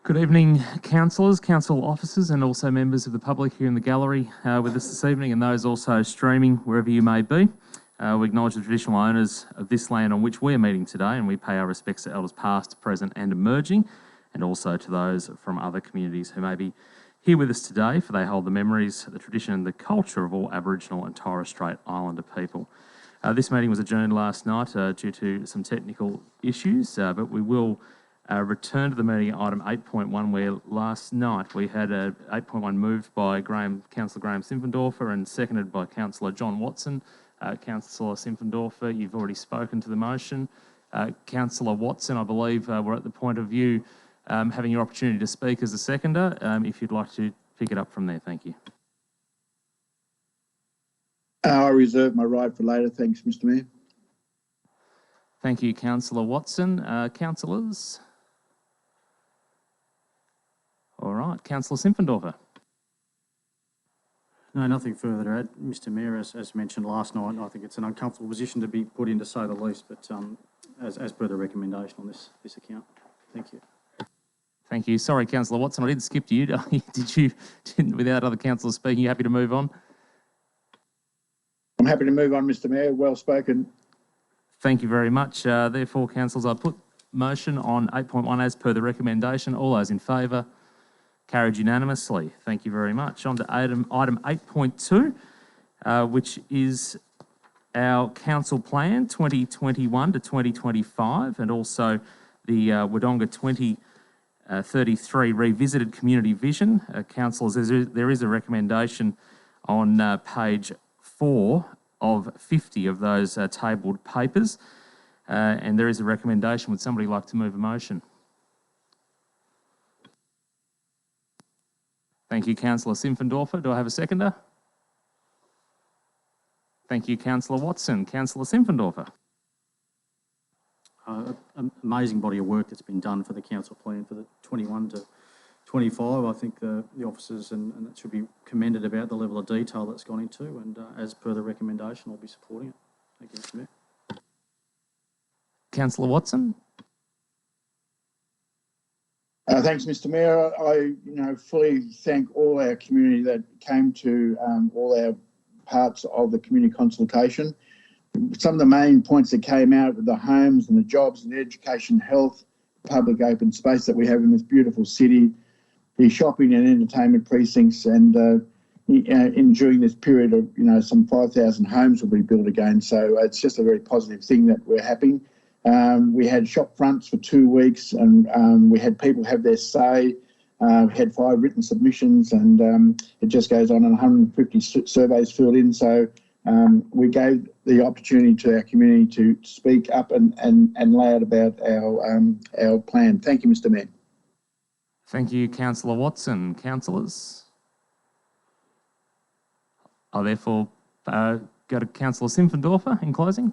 Good evening, councillors, council officers and also members of the public here in the gallery with us this evening, and those also streaming wherever you may be. We acknowledge the traditional owners of this land on which we're meeting today, and we pay our respects to elders past, present and emerging, and also to those from other communities who may be here with us today, for they hold the memories, the tradition and the culture of all Aboriginal and Torres Strait Islander people. This meeting was adjourned last night due to some technical issues, but we will return to the meeting at item 8.1, where last night we had 8.1 moved by Councillor Graham Simpfendorfer and seconded by Councillor John Watson. Councillor Simpfendorfer, you've already spoken to the motion. Councillor Watson, I believe we're at the point of you having your opportunity to speak as a seconder. If you'd like to pick it up from there, thank you. I reserve my right for later. Thanks, Mr. Mayor. Thank you, Councillor Watson. Councillors? All right, Councillor Simpfendorfer. No, nothing further to add, Mr. Mayor. As mentioned last night, I think it's an uncomfortable position to be put in, to say the least, but as per the recommendation on this account. Thank you. Thank you. Sorry, Councillor Watson, I didn't skip you. Without other councillors speaking, you happy to move on? I'm happy to move on, Mr. Mayor. Well spoken. Thank you very much. Therefore, councillors, I put motion on 8.1 as per the recommendation. All those in favour? Carried unanimously. Thank you very much. On to item 8.2, which is our council plan 2021 to 2025, and also the Wodonga 2033 revisited community vision. Councillors, there is a recommendation on page 4 of 50 of those tabled papers, and there is a recommendation. Would somebody like to move a motion? Thank you, Councillor Simpfendorfer. Do I have a seconder? Thank you, Councillor Watson. Councillor Simpfendorfer. Amazing body of work that's been done for the council plan for the 21 to 25. I think the officers and that should be commended about the level of detail that's gone into, and as per the recommendation, I'll be supporting it. Thank you, Mr. Mayor. Councillor Watson. Thanks, Mr. Mayor. I fully thank all our community that came to all our parts of the community consultation. Some of the main points that came out were the homes and the jobs and the education, health, public open space that we have in this beautiful city, the shopping and entertainment precincts, and during this period of some 5,000 homes will be built again. So it's just a very positive thing that we're happy. We had shop fronts for 2 weeks, and we had people have their say. We had 5 written submissions, and it just goes on, and 150 surveys filled in. So we gave the opportunity to our community to speak up and loud about our plan. Thank you, Mr. Mayor. Thank you, Councillor Watson. Councillors? I'll therefore go to Councillor Simpfendorfer in closing.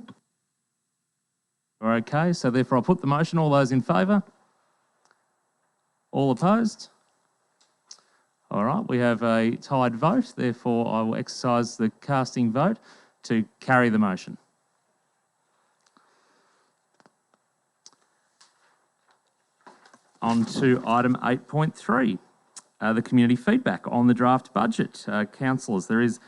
Okay, so therefore I'll put the motion. All those in favour? All opposed? All right, we have a tied vote. Therefore, I will exercise the casting vote to carry the motion. On to item 8.3, the community feedback on the draft budget. Councillors, there is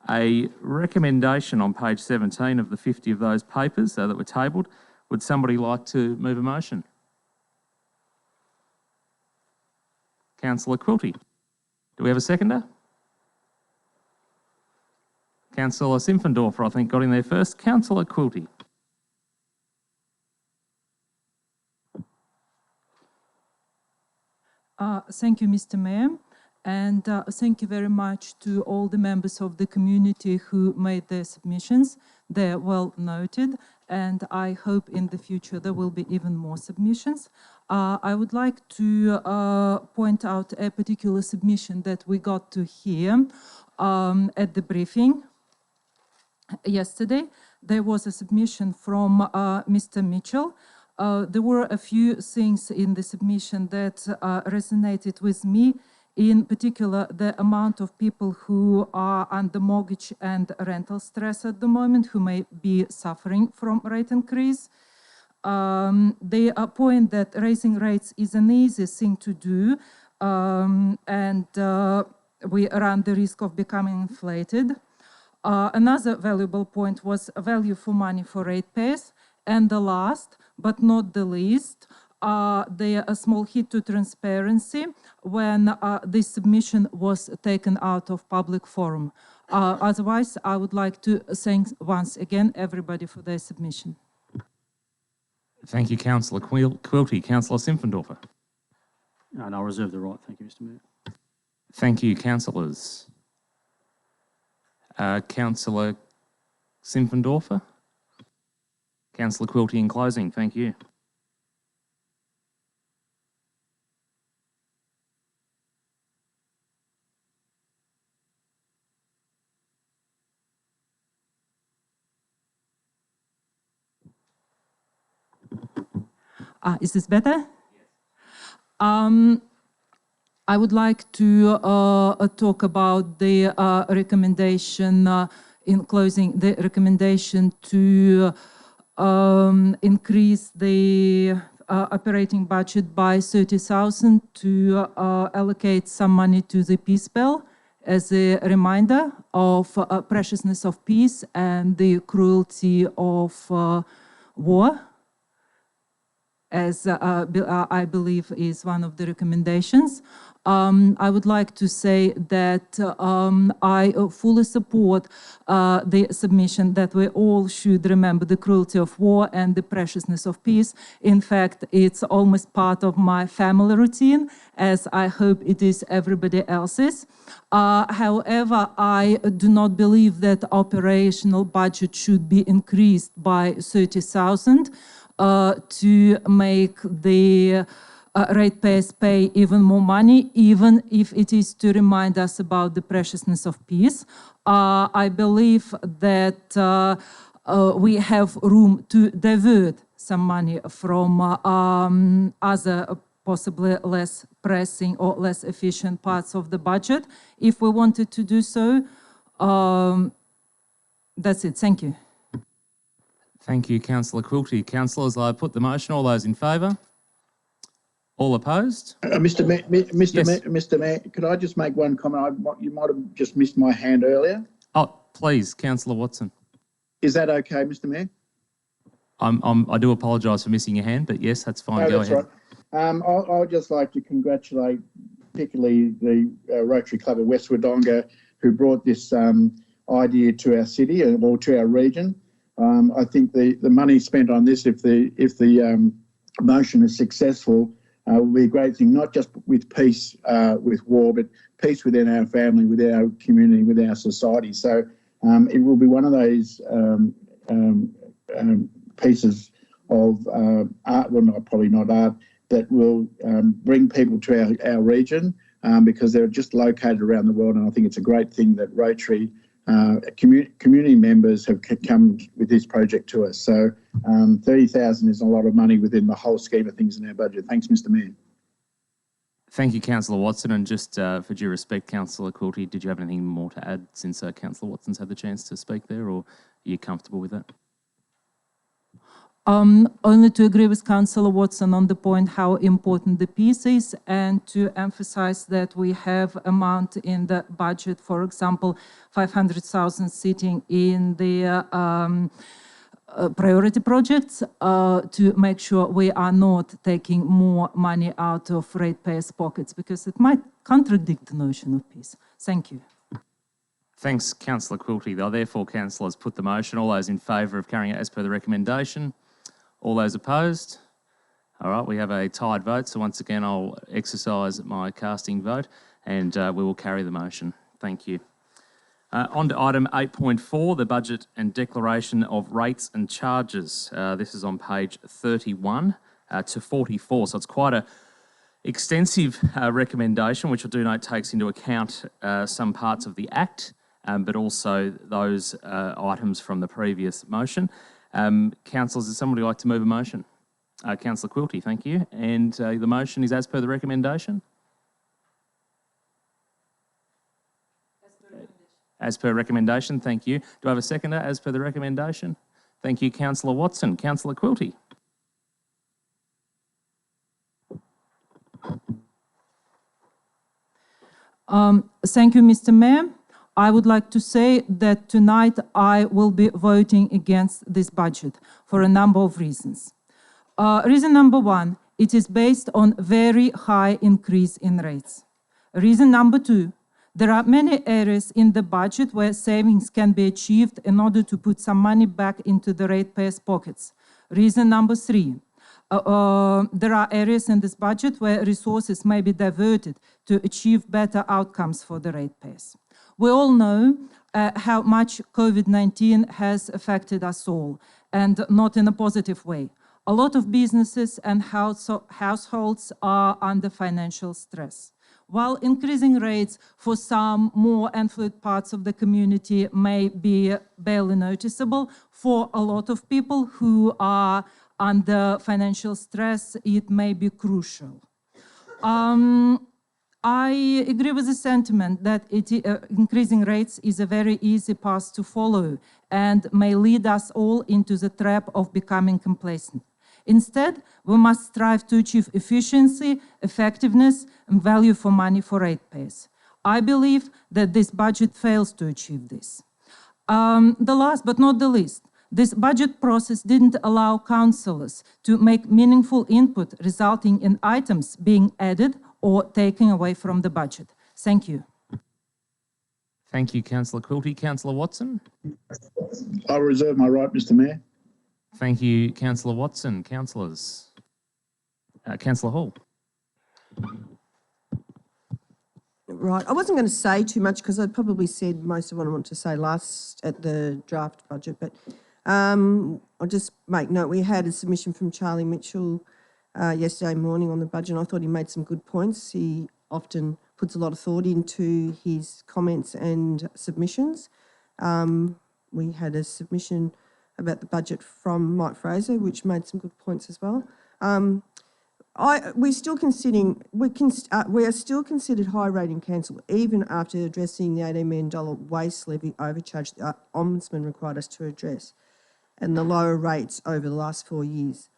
a recommendation on page 17 of the 50 of those papers that were tabled. Would somebody like to move a motion? Councillor Quilty. Do we have a seconder? Councillor Simpfendorfer, I think, got in there first. Councillor Quilty. Thank you, Mr. Mayor, and thank you very much to all the members of the community who made their submissions. They're well noted, and I hope in the future there will be even more submissions. I would like to point out a particular submission that we got to hear at the briefing yesterday. There was a submission from Mr. Mitchell. There were a few things in the submission that resonated with me, in particular the amount of people who are under mortgage and rental stress at the moment, who may be suffering from rate increase. They point that raising rates is an easy thing to do, and we run the risk of becoming inflated. Another valuable point was value for money for ratepayers. And the last, but not the least, a small hit to transparency when this submission was taken out of public forum. Otherwise, I would like to thank once again everybody for their submission. Thank you, Councillor Quilty. Councillor Simpfendorfer. And I'll reserve the right. Thank you, Mr Mayor. Thank you, councillors. Councillor Simpfendorfer. Councillor Quilty in closing. Thank you. Is this better? I would like to talk about the recommendation, in closing, the recommendation to increase the operating budget by 30,000 to allocate some money to the peace bell as a reminder of preciousness of peace and the cruelty of war, as I believe is one of the recommendations. I would like to say that I fully support the submission that we all should remember the cruelty of war and the preciousness of peace. In fact, it's almost part of my family routine, as I hope it is everybody else's. However, I do not believe that operational budget should be increased by 30,000 to make the ratepayers pay even more money, even if it is to remind us about the preciousness of peace. I believe that we have room to divert some money from other possibly less pressing or less efficient parts of the budget, if we wanted to do so. That's it. Thank you. Thank you, Councillor Quilty. Councillors, I put the motion. All those in favour? All opposed? Mr. Mayor, Yes. Mr. Mayor, could I just make one comment? You might have just missed my hand earlier. Oh, please, Councillor Watson. Is that okay, Mr. Mayor? I do apologise for missing your hand, but yes, that's fine. No, Go that's ahead. right. I'd just like to congratulate particularly the Rotary Club of West Wodonga, who brought this idea to our city or to our region. I think the money spent on this, if the motion is successful, will be a great thing, not just with peace with war, but peace within our family, within our community, within our society. So it will be one of those pieces of art, well, probably not art, that will bring people to our region because they're just located around the world. And I think it's a great thing that Rotary community members have come with this project to us. So 30,000 is a lot of money within the whole scheme of things in our budget. Thanks, Mr. Mayor. Thank you, Councillor Watson. And just for due respect, Councillor Quilty, did you have anything more to add since Councillor Watson's had the chance to speak there, or are you comfortable with that? Only to agree with Councillor Watson on the point how important the peace is, and to emphasize that we have amount in the budget, for example, 500,000 sitting in the priority projects to make sure we are not taking more money out of ratepayers' pockets, because it might contradict the notion of peace. Thank you. Thanks, Councillor Quilty. Therefore, councillors put the motion. All those in favour of carrying it as per the recommendation? All those opposed? All right, we have a tied vote. So once again, I'll exercise my casting vote and we will carry the motion. Thank you. On to item 8.4, the budget and declaration of rates and charges. This is on page 31 to 44. So it's quite a extensive recommendation, which I do note takes into account some parts of the Act, but also those items from the previous motion. Councillors, does somebody like to move a motion? Councillor Quilty, thank you. And the motion is as per the recommendation? As per recommendation, thank you. Do I have a seconder as per the recommendation? Thank you, Councillor Watson. Councillor Quilty. Thank you, Mr. Mayor. I would like to say that tonight I will be voting against this budget for a number of reasons. Reason number one, it is based on very high increase in rates. Reason number two, there are many areas in the budget where savings can be achieved in order to put some money back into the ratepayers' pockets. Reason number three, there are areas in this budget where resources may be diverted to achieve better outcomes for the ratepayers. We all know how much COVID-19 has affected us all, and not in a positive way. A lot of businesses and households are under financial stress. While increasing rates for some more affluent parts of the community may be barely noticeable, for a lot of people who are under financial stress, it may be crucial. I agree with the sentiment that increasing rates is a very easy path to follow and may lead us all into the trap of becoming complacent. Instead, we must strive to achieve efficiency, effectiveness, and value for money for ratepayers. I believe that this budget fails to achieve this. The last but not the least, this budget process didn't allow councillors to make meaningful input, resulting in items being added or taken away from the budget. Thank you. Thank you, Councillor Quilty. Councillor Watson? I reserve my right, Mr. Mayor. Thank you, Councillor Watson. Councillors? Councillor Hall? Right. I wasn't going to say too much because I'd probably said most of what I wanted to say last at the draft budget, but I'll just make note. We had a submission from Charlie Mitchell yesterday morning on the budget, and I thought he made some good points. He often puts a lot of thought into his comments and submissions. We had a submission about the budget from Mike Fraser, which made some good points as well. We are still considered high rating council, even after addressing the $18 million waste levy overcharge the Ombudsman required us to address, and the lower rates over the last 4 years.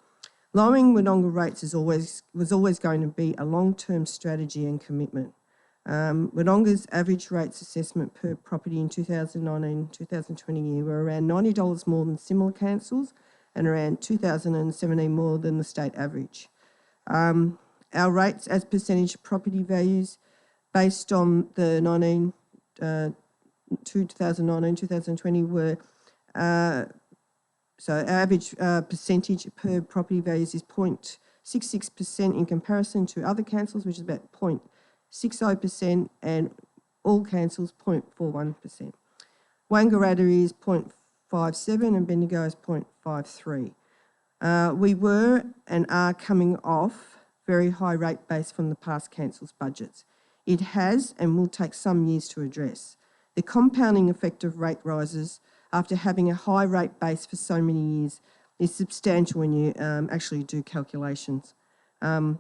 Lowering Wodonga rates was always going to be a long-term strategy and commitment. Wodonga's average rates assessment per property in 2019-2020 year were around $90 more than similar councils and around 2017 more than the state average. Our rates as percentage of property values based on the 2019-2020 were, so our average percentage per property values is 0.66% in comparison to other councils, which is about 0.60%, and all councils 0.41%. Wangaratta is 0.57 and Bendigo is 0.53. We were and are coming off very high rate base from the past council's budgets. It has and will take some years to address. The compounding effect of rate rises after having a high rate base for so many years is substantial when you actually do calculations. So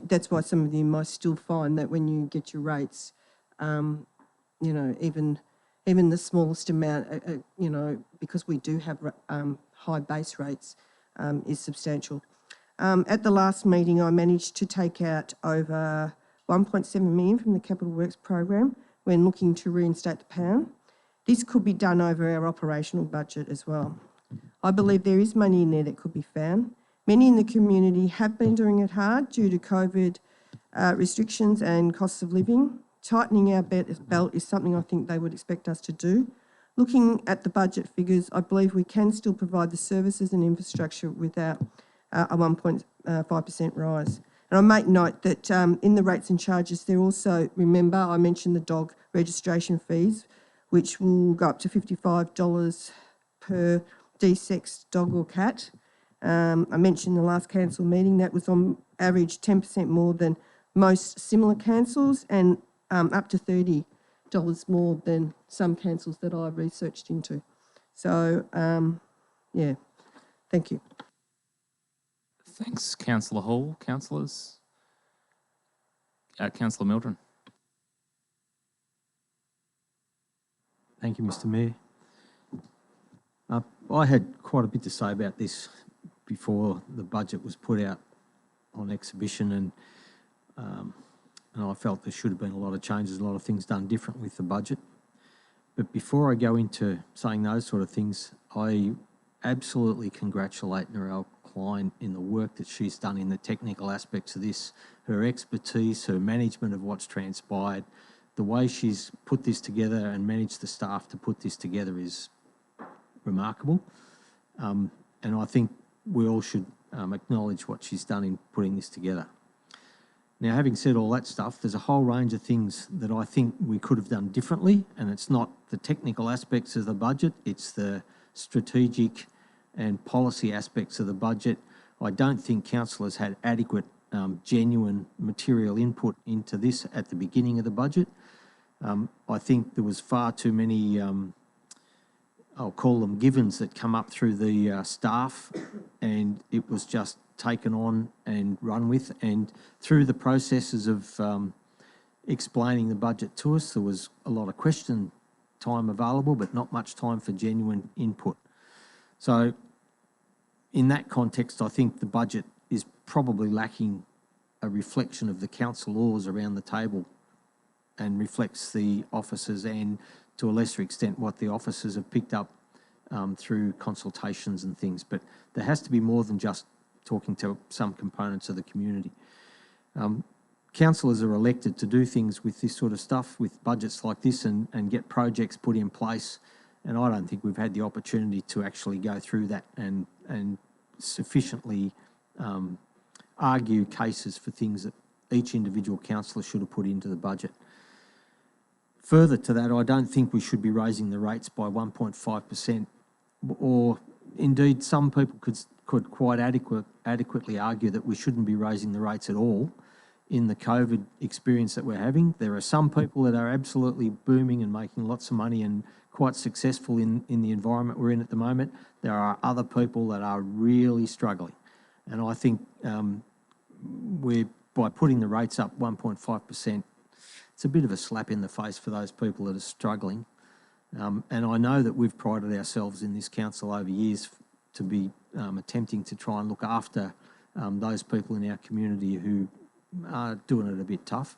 that's why some of you might still find that when you get your rates, you know, even the smallest amount, you know, because we do have high base rates, is substantial. At the last meeting, I managed to take out over 1.7 million from the Capital Works program when looking to reinstate the pound. This could be done over our operational budget as well. I believe there is money in there that could be found. Many in the community have been doing it hard due to COVID restrictions and costs of living. Tightening our belt is something I think they would expect us to do. Looking at the budget figures, I believe we can still provide the services and infrastructure without a 1.5% rise. And I make note that in the rates and charges, there also, remember, I mentioned the dog registration fees, which will go up to $55 per de-sexed dog or cat. I mentioned in the last council meeting that was on average 10% more than most similar councils and up to $30 more than some councils that I researched into. So, yeah, thank you. Thanks, Councillor Hall. Councillors? Councillor Mildren. Thank you, Mr. Mayor. I had quite a bit to say about this before the budget was put out on exhibition, and I felt there should have been a lot of changes, a lot of things done different with the budget. But before I go into saying those sort of things, I absolutely congratulate Narelle Klein in the work that she's done in the technical aspects of this, her expertise, her management of what's transpired, the way she's put this together and managed the staff to put this together is remarkable. And I think we all should acknowledge what she's done in putting this together. Now, having said all that stuff, there's a whole range of things that I think we could have done differently, and it's not the technical aspects of the budget, it's the strategic and policy aspects of the budget. I don't think councillors had adequate, genuine material input into this at the beginning of the budget. I think there was far too many, I'll call them givens, that come up through the staff, and it was just taken on and run with. And through the processes of explaining the budget to us, there was a lot of question time available, but not much time for genuine input. So in that context, I think the budget is probably lacking a reflection of the council laws around the table, and reflects the officers and, to a lesser extent, what the officers have picked up through consultations and things. But there has to be more than just talking to some components of the community. Councillors are elected to do things with this sort of stuff, with budgets like this, and get projects put in place. And I don't think we've had the opportunity to actually go through that and sufficiently argue cases for things that each individual councillor should have put into the budget. Further to that, I don't think we should be raising the rates by 1.5%, or indeed some people could quite adequately argue that we shouldn't be raising the rates at all in the COVID experience that we're having. There are some people that are absolutely booming and making lots of money and quite successful in the environment we're in at the moment. There are other people that are really struggling. And I think by putting the rates up 1.5%, it's a bit of a slap in the face for those people that are struggling. And I know that we've prided ourselves in this council over years to be attempting to try and look after those people in our community who are doing it a bit tough.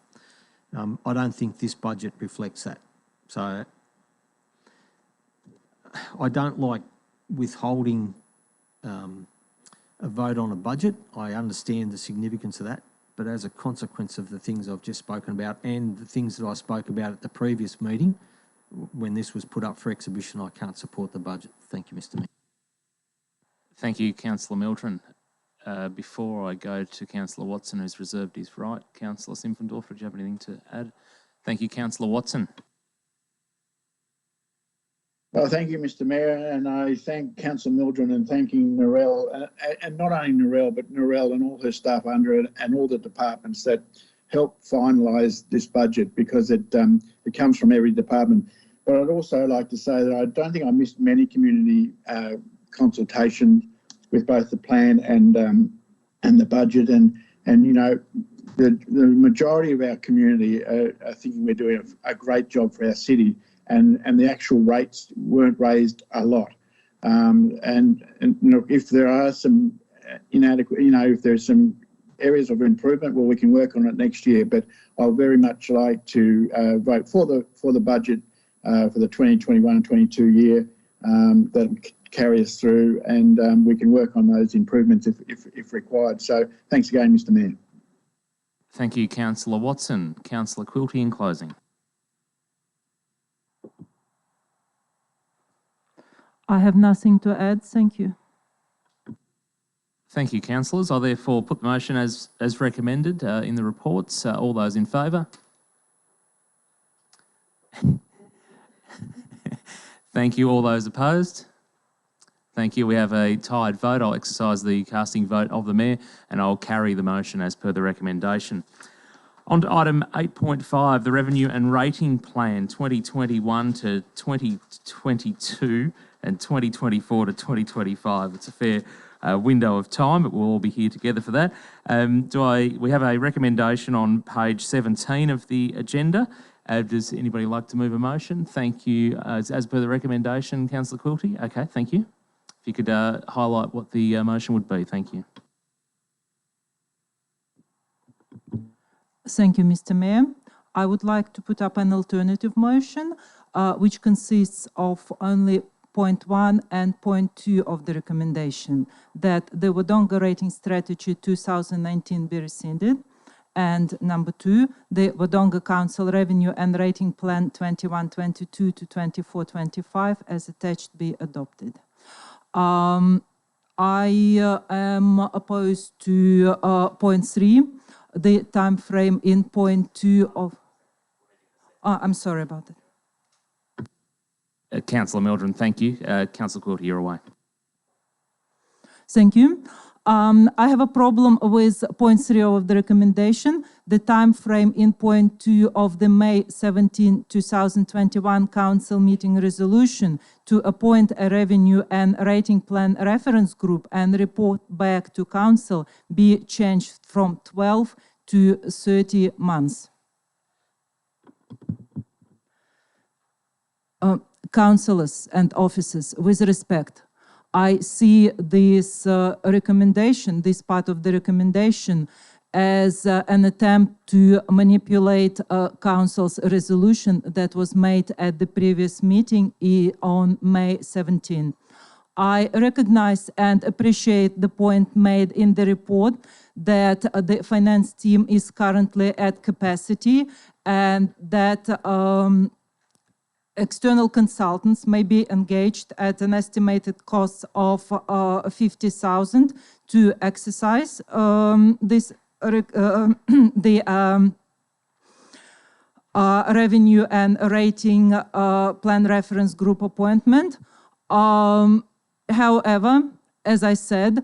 I don't think this budget reflects that. So I don't like withholding a vote on a budget. I understand the significance of that, but as a consequence of the things I've just spoken about and the things that I spoke about at the previous meeting, when this was put up for exhibition, I can't support the budget. Thank you, Mr. Mayor. Thank you, Councillor Milton. Before I go to Councillor Watson, who's reserved his right, Councillor Simpfendorfer, do you have anything to add? Thank you, Councillor Watson. Well, thank you, Mr. Mayor, and I thank Councillor Mildren and thanking Narelle, and not only Narelle, but Narelle and all her staff under it and all the departments that help finalise this budget, because it comes from every department. But I'd also like to say that I don't think I missed many community consultations with both the plan and the budget, and you know, the majority of our community are thinking we're doing a great job for our city. And the actual rates weren't raised a lot. And you know, if there are some inadequate, you know, if there's some areas of improvement, well, we can work on it next year. But I'll very much like to vote for the budget for the 2021-22 year that carry us through, and we can work on those improvements if required. So thanks again, Mr. Mayor. Thank you, Councillor Watson. Councillor Quilty in closing. I have nothing to add. Thank you. Thank you, councillors. I therefore put the motion as recommended in the reports. All those in favour? Thank you. All those opposed? Thank you. We have a tied vote. I'll exercise the casting vote of the Mayor and I'll carry the motion as per the recommendation. On to item 8.5, the Revenue and Rating Plan 2021 to 2022 and 2024 to 2025. It's a fair window of time, but we'll all be here together for that. We have a recommendation on page 17 of the agenda. Does anybody like to move a motion? Thank you. As per the recommendation, Councillor Quilty. Okay, thank you. If you could highlight what the motion would be, thank you. Thank you, Mr. Mayor. I would like to put up an alternative motion, which consists of only point 1 and point 2 of the recommendation, that the Wodonga Rating Strategy 2019 be rescinded, and number 2, the Wodonga Council Revenue and Rating Plan 21-22 to 24-25 as attached be adopted. I am opposed to point 3, the time frame in point 2 of... I'm sorry about that. Councillor Mildren, thank you. Councillor Quilty, you're away. Thank you. I have a problem with point 3 of the recommendation. The time frame in point 2 of the May 17, 2021 Council meeting resolution to appoint a revenue and rating plan reference group and report back to Council be changed from 12 to 30 months. Councillors and officers, with respect, I see this recommendation, this part of the recommendation, as an attempt to manipulate Council's resolution that was made at the previous meeting on May 17. I recognize and appreciate the point made in the report that the finance team is currently at capacity and that external consultants may be engaged at an estimated cost of 50,000 to exercise this the revenue and rating plan reference group appointment. However, as I said,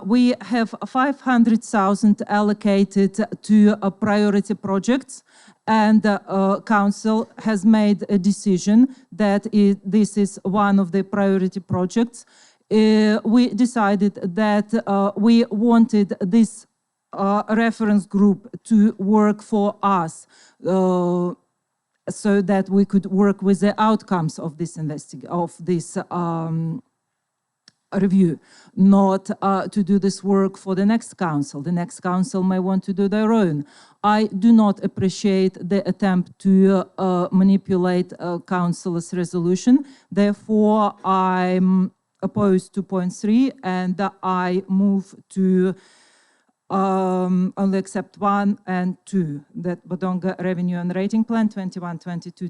we have 500,000 allocated to priority projects, and the Council has made a decision that this is one of the priority projects. We decided that we wanted this reference group to work for us so that we could work with the outcomes of this review, not to do this work for the next council. The next council may want to do their own. I do not appreciate the attempt to manipulate a council's resolution. Therefore, I'm opposed to point 3, and I move to only accept 1 and 2, that Wodonga Revenue and Rating Plan 21-22,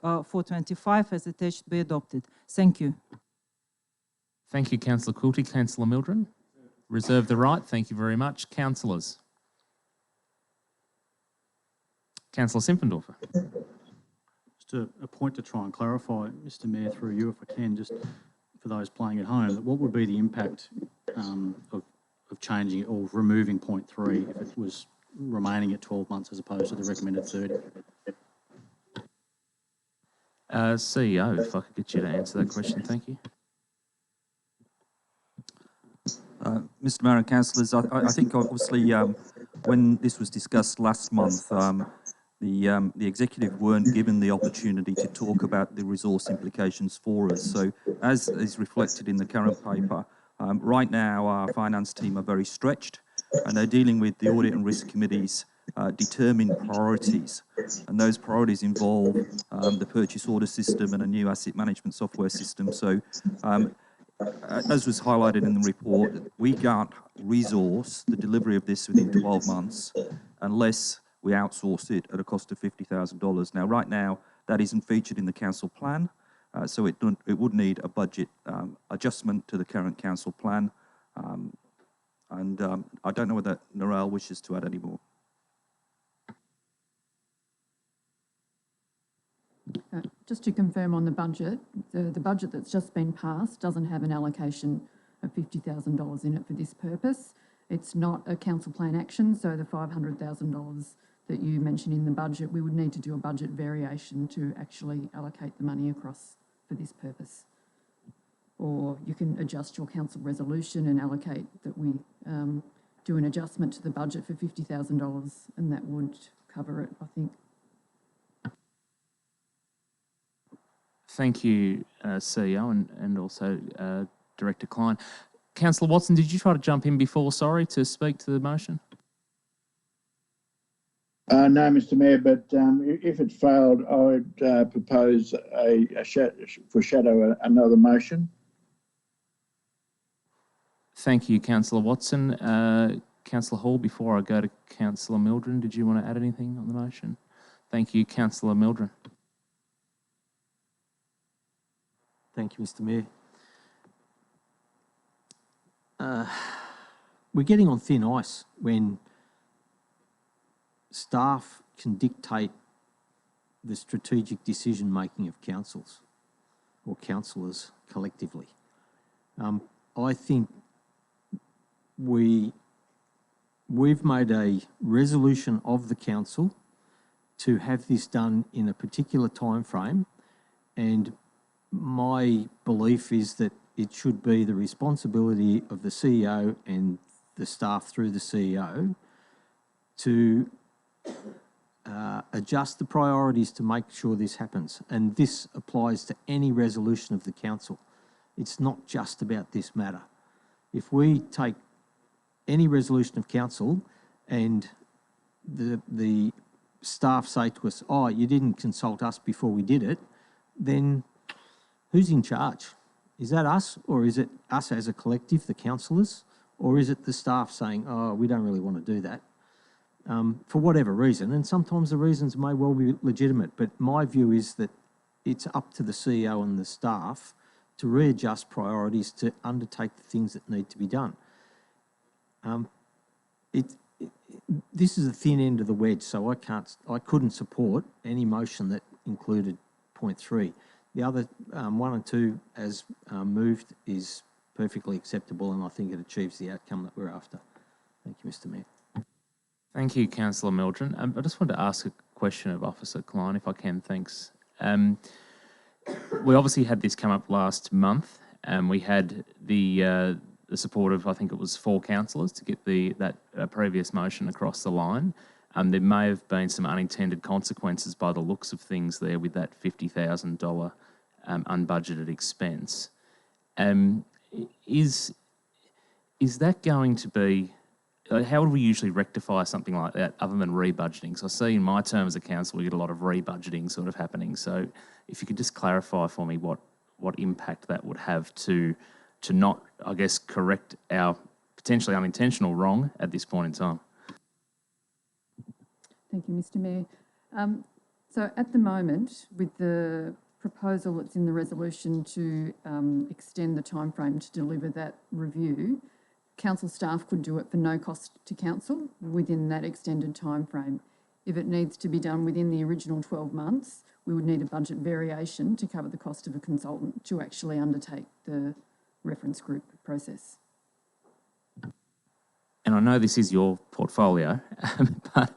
24-25 as attached be adopted. Thank you. Thank you, Councillor Quilty. Councillor Mildren, reserve the right. Thank you very much. Councillors. Councillor Simpfendorfer. Just a point to try and clarify, Mr. Mayor, through you, if I can, just for those playing at home, what would be the impact of changing or removing point 3 if it was remaining at 12 months as opposed to the recommended 30? CEO, if I could get you to answer that question, thank you. Mr. Mayor and councillors, I think obviously when this was discussed last month, the executive weren't given the opportunity to talk about the resource implications for us. So as is reflected in the current paper, right now our finance team are very stretched and they're dealing with the audit and risk committee's determined priorities. And those priorities involve the purchase order system and a new asset management software system. So as was highlighted in the report, we can't resource the delivery of this within 12 months unless we outsource it at a cost of $50,000. Now, right now, that isn't featured in the council plan, so it would need a budget adjustment to the current council plan. I don't know whether Narelle wishes to add any more. Just to confirm on the budget, the budget that's just been passed doesn't have an allocation of $50,000 in it for this purpose. It's not a council plan action, so the $500,000 that you mentioned in the budget, we would need to do a budget variation to actually allocate the money across for this purpose. Or you can adjust your council resolution and allocate that we do an adjustment to the budget for $50,000 and that would cover it, I think. Thank you, CEO, and also Director Klein. Councillor Watson, did you try to jump in before, sorry, to speak to the motion? No, Mr Mayor, but if it failed, I would propose foreshadow another motion. Thank you, Councillor Watson. Councillor Hall, before I go to Councillor Mildren, did you want to add anything on the motion? Thank you, Councillor Mildren. Thank you, Mr Mayor. We're getting on thin ice when staff can dictate the strategic decision-making of councils or councillors collectively. I think we've made a resolution of the council to have this done in a particular time frame, and my belief is that it should be the responsibility of the CEO and the staff through the CEO to adjust the priorities to make sure this happens. And this applies to any resolution of the council. It's not just about this matter. If we take any resolution of council and the staff say to us, oh, you didn't consult us before we did it, then who's in charge? Is that us, or is it us as a collective, the councillors, or is it the staff saying, oh, we don't really want to do that, for whatever reason? And sometimes the reasons may well be legitimate, but my view is that it's up to the CEO and the staff to readjust priorities to undertake the things that need to be done. This is the thin end of the wedge, so I couldn't support any motion that included point 3. The other 1 and 2, as moved, is perfectly acceptable, and I think it achieves the outcome that we're after. Thank you, Mr Mayor. Thank you, Councillor Mildren. I just wanted to ask a question of Officer Klein, if I can. Thanks. We obviously had this come up last month, and we had the support of, I think it was 4 councillors to get that previous motion across the line. There may have been some unintended consequences by the looks of things there with that $50,000 unbudgeted expense. Is that going to be, how would we usually rectify something like that other than rebudgeting? So I see in my term as a council, we get a lot of rebudgeting sort of happening. So if you could just clarify for me what impact that would have to not, I guess, correct our potentially unintentional wrong at this point in time. Thank you, Mr Mayor. So at the moment, with the proposal that's in the resolution to extend the timeframe to deliver that review, council staff could do it for no cost to council within that extended timeframe. If it needs to be done within the original 12 months, we would need a budget variation to cover the cost of a consultant to actually undertake the reference group process. And I know this is your portfolio, but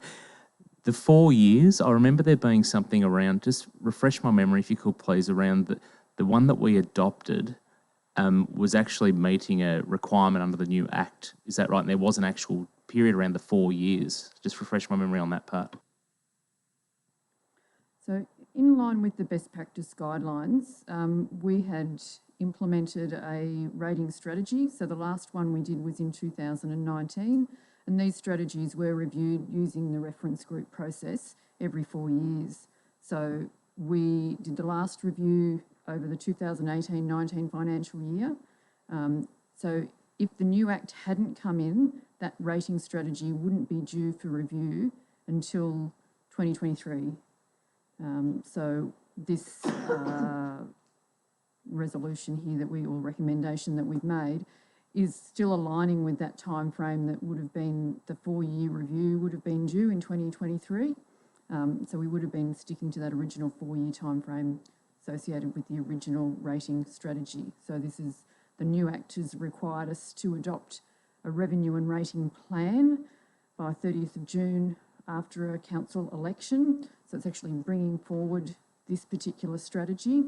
the 4 years, I remember there being something around, just refresh my memory if you could please, around the one that we adopted was actually meeting a requirement under the new Act. Is that right? And there was an actual period around the 4 years. Just refresh my memory on that part. So in line with the best practice guidelines, we had implemented a rating strategy. So the last one we did was in 2019, and these strategies were reviewed using the reference group process every 4 years. So we did the last review over the 2018-19 financial year. So if the new Act hadn't come in, that rating strategy wouldn't be due for review until 2023. So this resolution here or recommendation that we've made is still aligning with that time frame that would have been, the 4-year review would have been due in 2023. So we would have been sticking to that original 4-year time frame associated with the original rating strategy. So this is, the new Act has required us to adopt a revenue and rating plan by 30th of June after a council election. So it's actually bringing forward this particular strategy.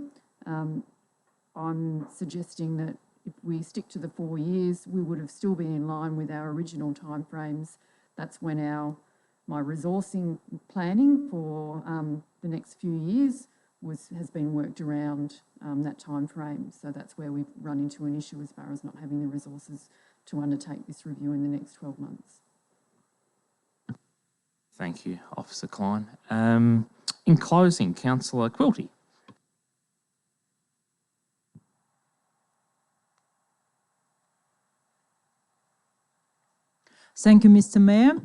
I'm suggesting that if we stick to the 4 years, we would have still been in line with our original timeframes. That's when my resourcing planning for the next few years has been worked around that time frame. So that's where we've run into an issue as far as not having the resources to undertake this review in the next 12 months. Thank you, Officer Klein. In closing, Councillor Quilty. Thank you, Mr. Mayor,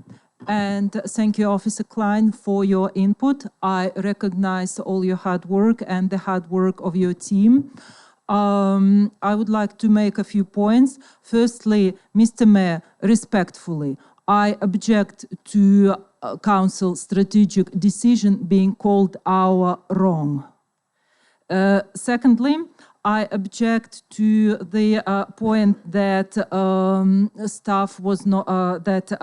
and thank you, Officer Klein, for your input. I recognize all your hard work and the hard work of your team. I would like to make a few points. Firstly, Mr. Mayor, respectfully, I object to Council strategic decision being called our wrong. Secondly, I object to the point that staff was not, that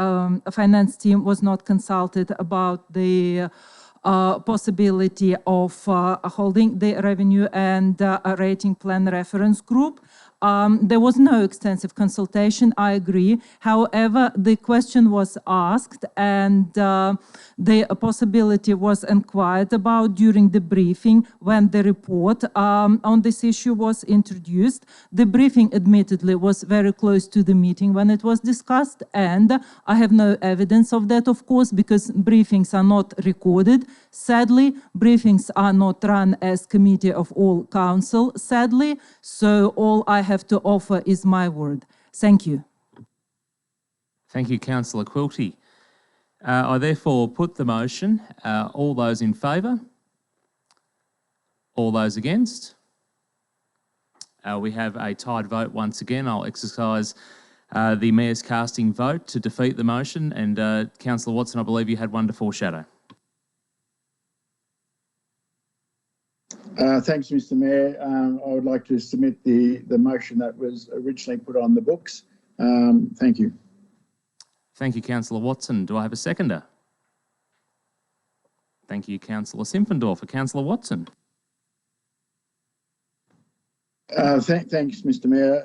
finance team was not consulted about the possibility of holding the revenue and rating plan reference group. There was no extensive consultation, I agree. However, the question was asked and the possibility was inquired about during the briefing when the report on this issue was introduced. The briefing admittedly was very close to the meeting when it was discussed, and I have no evidence of that, of course, because briefings are not recorded. Sadly, briefings are not run as committee of all council, sadly, so all I have to offer is my word. Thank you. Thank you, Councillor Quilty. I therefore put the motion. All those in favour? All those against? We have a tied vote once again. I'll exercise the Mayor's casting vote to defeat the motion. And Councillor Watson, I believe you had one to foreshadow. Thanks, Mr. Mayor. I would like to submit the motion that was originally put on the books. Thank you. Thank you, Councillor Watson. Do I have a seconder? Thank you, Councillor Simpfendorfer. Councillor Watson. Thanks, Mr. Mayor.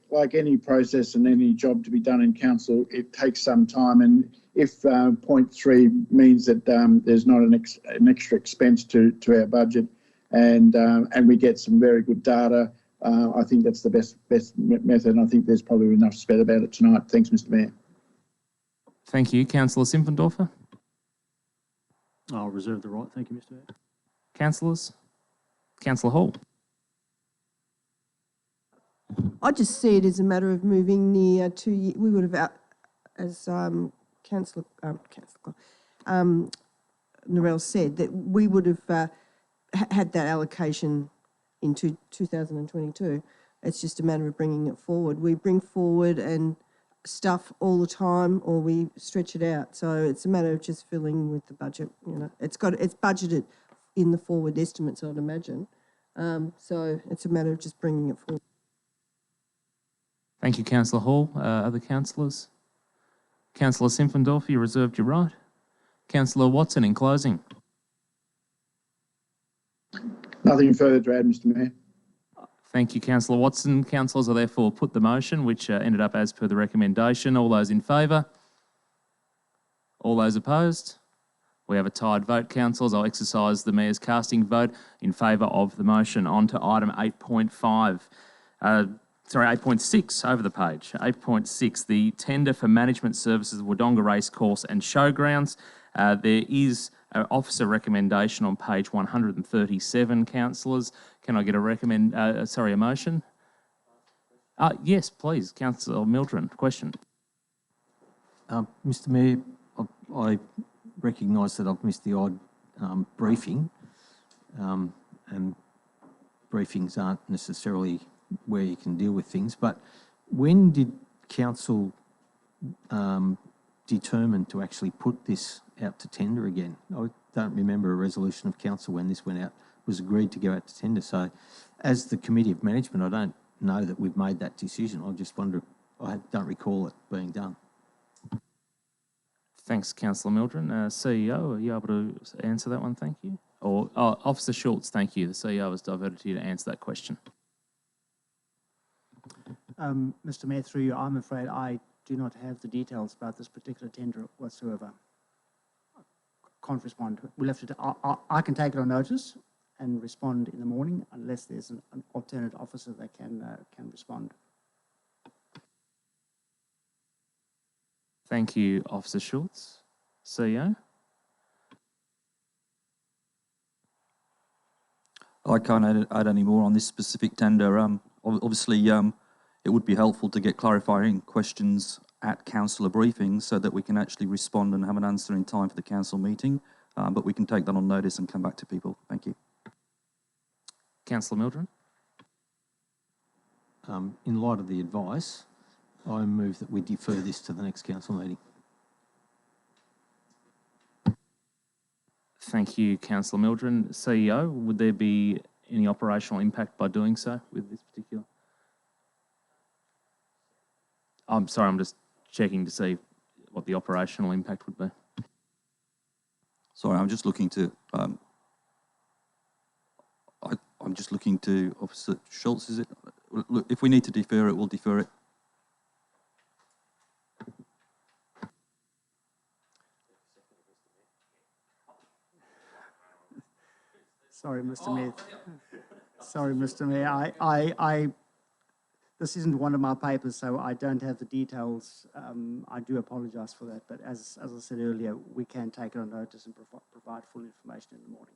Like any process and any job to be done in council, it takes some time. And if point 3 means that there's not an extra expense to our budget, and we get some very good data, I think that's the best method. And I think there's probably enough said about it tonight. Thanks, Mr. Mayor. Thank you, Councillor Simpfendorfer. I'll reserve the right. Thank you, Mr. Mayor. Councillors. Councillor Hall. I just see it as a matter of moving the 2 year. We would have, as Councillor Narelle said, that we would have had that allocation in 2022. It's just a matter of bringing it forward. We bring forward and stuff all the time, or we stretch it out. So it's a matter of just filling with the budget. You know, it's budgeted in the forward estimates, I'd imagine. So it's a matter of just bringing it forward. Thank you, Councillor Hall. Other councillors? Councillor Simpfendorfer, you reserved your right. Councillor Watson, in closing. Nothing further to add, Mr. Mayor. Thank you, Councillor Watson. Councillors, I therefore put the motion, which ended up as per the recommendation. All those in favour? All those opposed? We have a tied vote, councillors. I'll exercise the Mayor's casting vote in favour of the motion. On to item 8.5. 8.6 over the page. 8.6, the tender for management services of Wodonga Racecourse and Showgrounds. There is an officer recommendation on page 137, councillors. Can I get a motion? Yes, please, Councillor Mildren, question. Mr. Mayor, I recognise that I've missed the odd briefing, and briefings aren't necessarily where you can deal with things, but when did council determine to actually put this out to tender again? I don't remember a resolution of council when this went out, was agreed to go out to tender. So as the Committee of Management, I don't know that we've made that decision. I just wonder, I don't recall it being done. Thanks, Councillor Mildren. CEO, are you able to answer that one? Thank you. Or Officer Schultz, thank you. The CEO has diverted to you to answer that question. Mr. Mayor, through you, I'm afraid I do not have the details about this particular tender whatsoever. I can't respond. We'll have to. I can take it on notice and respond in the morning, unless there's an alternate officer that can respond. Thank you, Officer Schultz. CEO? I can't add any more on this specific tender. Obviously, it would be helpful to get clarifying questions at councillor briefings so that we can actually respond and have an answer in time for the council meeting. But we can take that on notice and come back to people. Thank you. Councillor Mildren? In light of the advice, I move that we defer this to the next council meeting. Thank you, Councillor Mildren. CEO, would there be any operational impact by doing so with this particular? I'm sorry, I'm just checking to see what the operational impact would be. Sorry, I'm just looking to. I'm just looking to Officer Schultz. Is it? Look, if we need to defer it, we'll defer it. Sorry, Mr. Mayor. Sorry, Mr. Mayor. This isn't one of my papers, so I don't have the details. I do apologise for that, but as I said earlier, we can take it on notice and provide full information in the morning.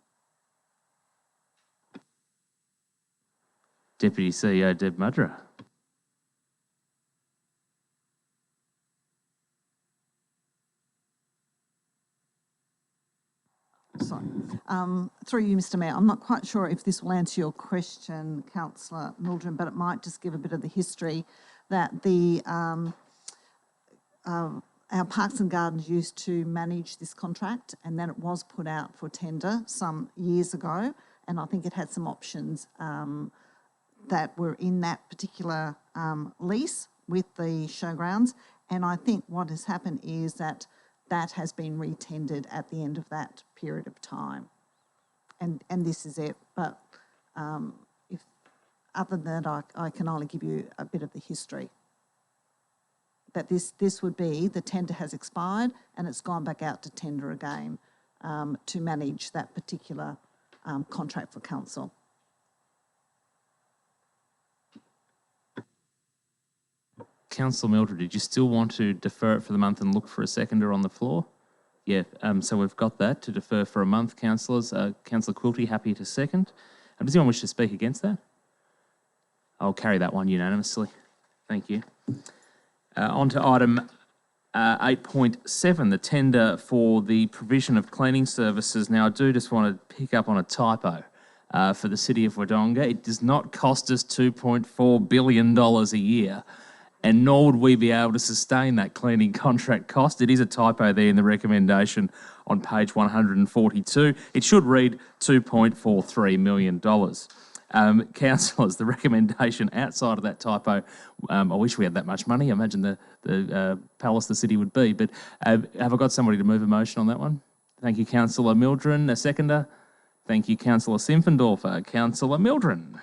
Deputy CEO Deb Mudra. Sorry. Through you, Mr. Mayor, I'm not quite sure if this will answer your question, Councillor Mildren, but it might just give a bit of the history that our Parks and Gardens used to manage this contract, and then it was put out for tender some years ago, and I think it had some options that were in that particular lease with the showgrounds, and I think what has happened is that has been re-tendered at the end of that period of time. And this is it. But if other than that, I can only give you a bit of the history. That this would be, the tender has expired and it's gone back out to tender again to manage that particular contract for council. Councillor Mildred, did you still want to defer it for the month and look for a seconder on the floor? Yeah, so we've got that to defer for a month, councillors. Councillor Quilty, happy to second. Does anyone wish to speak against that? I'll carry that one unanimously. Thank you. On to item 8.7, the tender for the provision of cleaning services. Now, I do just want to pick up on a typo for the City of Wodonga. It does not cost us $2.4 billion a year, and nor would we be able to sustain that cleaning contract cost. It is a typo there in the recommendation on page 142. It should read $2.43 million. Councillors, the recommendation outside of that typo, I wish we had that much money. I imagine the palace the city would be. But have I got somebody to move a motion on that one? Thank you, Councillor Mildren. A seconder? Thank you, Councillor Simpfendorfer. Councillor Mildren.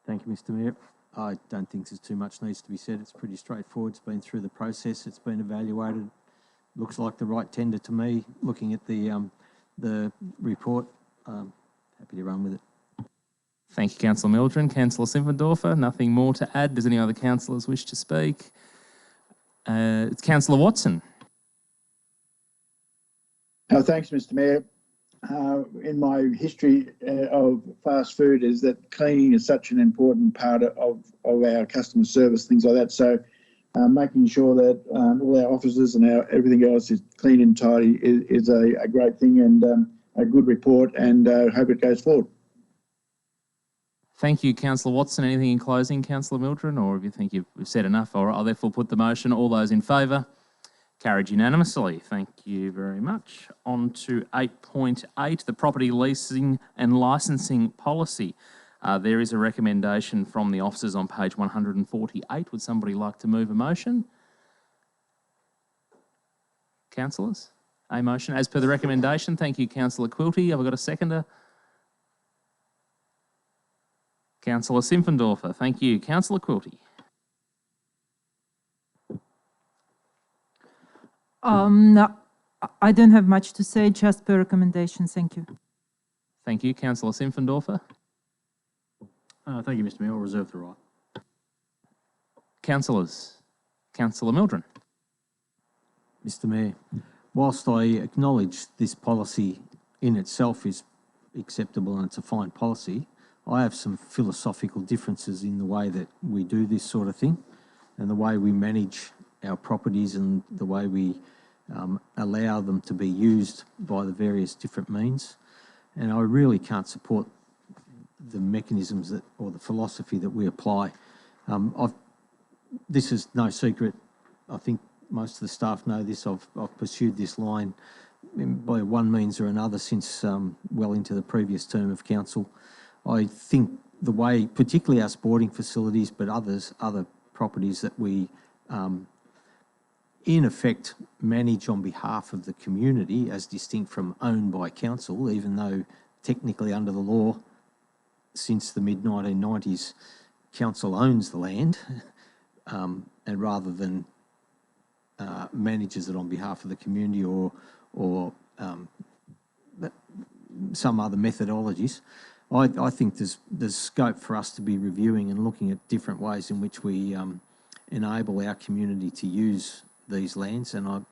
Thank you, Mr. Mayor. I don't think there's too much needs to be said. It's pretty straightforward. It's been through the process. It's been evaluated. Looks like the right tender to me. Looking at the report, happy to run with it. Thank you, Councillor Mildren. Councillor Simpfendorfer, nothing more to add. Does any other councillors wish to speak? It's Councillor Watson. Thanks, Mr. Mayor. In my history of fast food is that cleaning is such an important part of our customer service, things like that. So making sure that all our offices and everything else is clean and tidy is a great thing, and a good report, and hope it goes forward. Thank you, Councillor Watson. Anything in closing, Councillor Mildren, or if you think you've said enough? All right, I'll therefore put the motion. All those in favour? Carried unanimously. Thank you very much. On to 8.8, the property leasing and licensing policy. There is a recommendation from the officers on page 148. Would somebody like to move a motion? Councillors? A motion as per the recommendation. Thank you, Councillor Quilty. Have I got a seconder? Councillor Simpfendorfer. Thank you. Councillor Quilty. No, I don't have much to say, just per recommendation. Thank you. Thank you, Councillor Simpfendorfer. Thank you, Mr. Mayor. I'll reserve the right. Councillors. Councillor Mildren. Mr Mayor. Whilst I acknowledge this policy in itself is acceptable and it's a fine policy, I have some philosophical differences in the way that we do this sort of thing and the way we manage our properties and the way we allow them to be used by the various different means. And I really can't support the mechanisms that, or the philosophy that we apply. This is no secret. I think most of the staff know this. I've pursued this line by one means or another since well into the previous term of council. I think the way, particularly our sporting facilities, but other properties that we in effect manage on behalf of the community as distinct from owned by council, even though technically under the law since the mid-1990s council owns the land and rather than manages it on behalf of the community or some other methodologies. I think there's scope for us to be reviewing and looking at different ways in which we enable our community to use these lands. And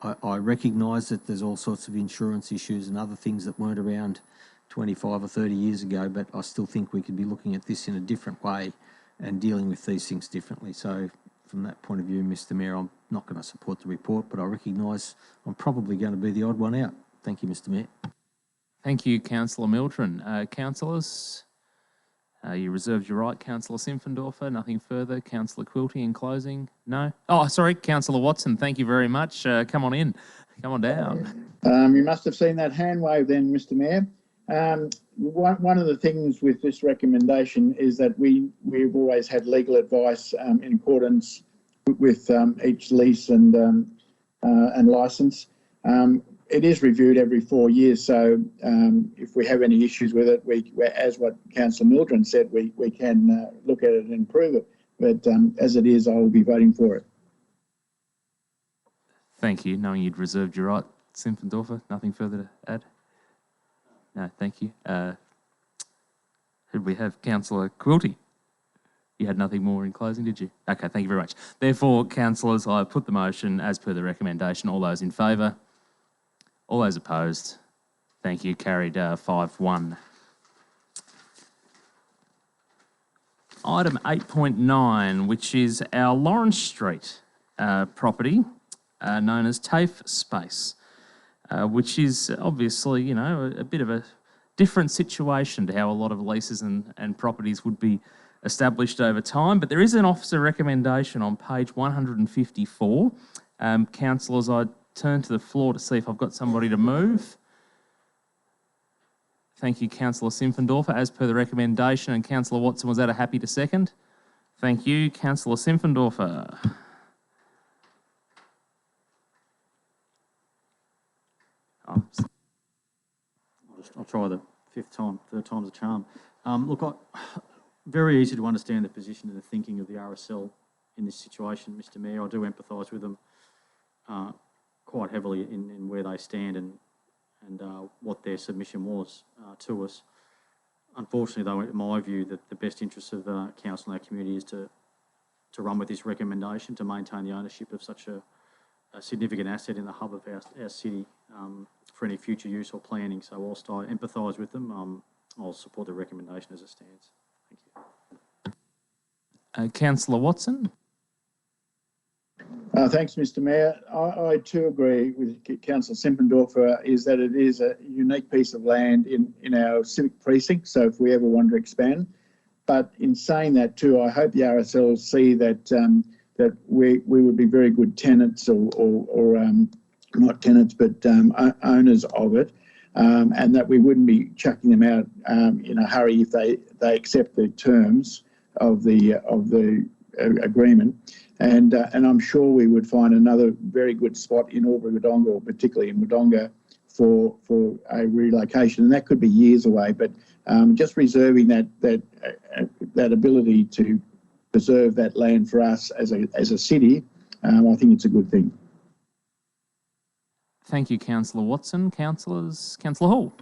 I recognise that there's all sorts of insurance issues and other things that weren't around 25 or 30 years ago, but I still think we could be looking at this in a different way and dealing with these things differently. So from that point of view, Mr Mayor, I'm not going to support the report, but I recognise I'm probably going to be the odd one out. Thank you, Mr Mayor. Thank you, Councillor Mildren. Councillors, you reserved your right. Councillor Simpfendorfer, nothing further. Councillor Quilty in closing? No? Oh, sorry, Councillor Watson, thank you very much. Come on in. Come on down. You must have seen that hand wave then, Mr Mayor. One of the things with this recommendation is that we've always had legal advice in accordance with each lease and licence. It is reviewed every 4 years, so if we have any issues with it, as what Councillor Mildren said, we can look at it and improve it. But as it is, I will be voting for it. Thank you. Knowing you'd reserved your right, Simpfendorfer, nothing further to add? No, thank you. Who do we have? Councillor Quilty. You had nothing more in closing, did you? Okay, thank you very much. Therefore, councillors, I put the motion as per the recommendation. All those in favour? All those opposed? Thank you. Carried 5-1. Item 8.9, which is our Lawrence Street property known as TafeSpace, which is obviously, you know, a bit of a different situation to how a lot of leases and properties would be established over time. But there is an officer recommendation on page 154. Councillors, I turn to the floor to see if I've got somebody to move. Thank you, Councillor Simpfendorfer, as per the recommendation, and Councillor Watson, was that a happy to second? Thank you, Councillor Simpfendorfer. I'll try the third time's a charm. Look, very easy to understand the position and the thinking of the RSL in this situation, Mr Mayor. I do empathise with them quite heavily in where they stand and what their submission was to us. Unfortunately, though, in my view, that the best interests of council and our community is to run with this recommendation, to maintain the ownership of such a significant asset in the hub of our city for any future use or planning. So whilst I empathise with them, I'll support the recommendation as it stands. Thank you. Councillor Watson. Thanks, Mr Mayor. I too agree with Councillor Simpendorfer, is that it is a unique piece of land in our civic precinct, so if we ever want to expand. But in saying that too, I hope the RSL see that that we would be very good tenants or not tenants, but owners of it, and that we wouldn't be chucking them out in a hurry if they accept the terms of the agreement. And I'm sure we would find another very good spot in Albury Wodonga, or particularly in Wodonga, for a relocation, and that could be years away. But just reserving that ability to preserve that land for us as a city, I think it's a good thing. Thank you, Councillor Watson. Councillors, Councillor Hall.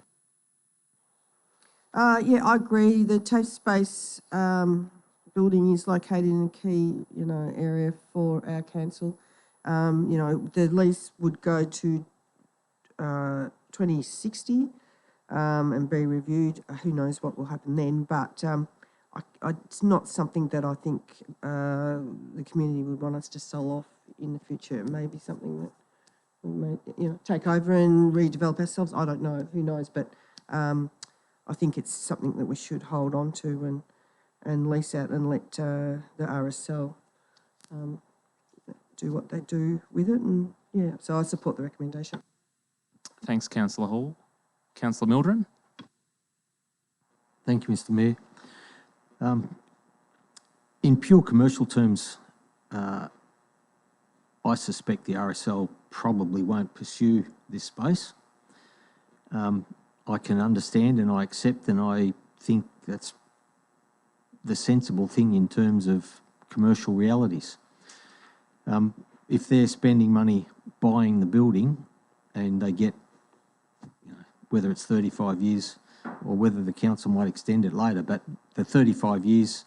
Yeah, I agree. The TafeSpace building is located in a key, area for our council, You know, the lease would go to 2060 and be reviewed. Who knows what will happen then? But it's not something that I think the community would want us to sell off in the future. It may be something that we may, you know, take over and redevelop ourselves. I don't know. Who knows? But I think it's something that we should hold on to and lease out and let the RSL do what they do with it. And yeah, so I support the recommendation. Thanks, Councillor Hall. Councillor Mildren? Thank you, Mr. Mayor. In pure commercial terms, I suspect the RSL probably won't pursue this space. I can understand and I accept and I think that's the sensible thing in terms of commercial realities. If they're spending money buying the building and they get, you know, whether it's 35 years or whether the council might extend it later, but the 35 years,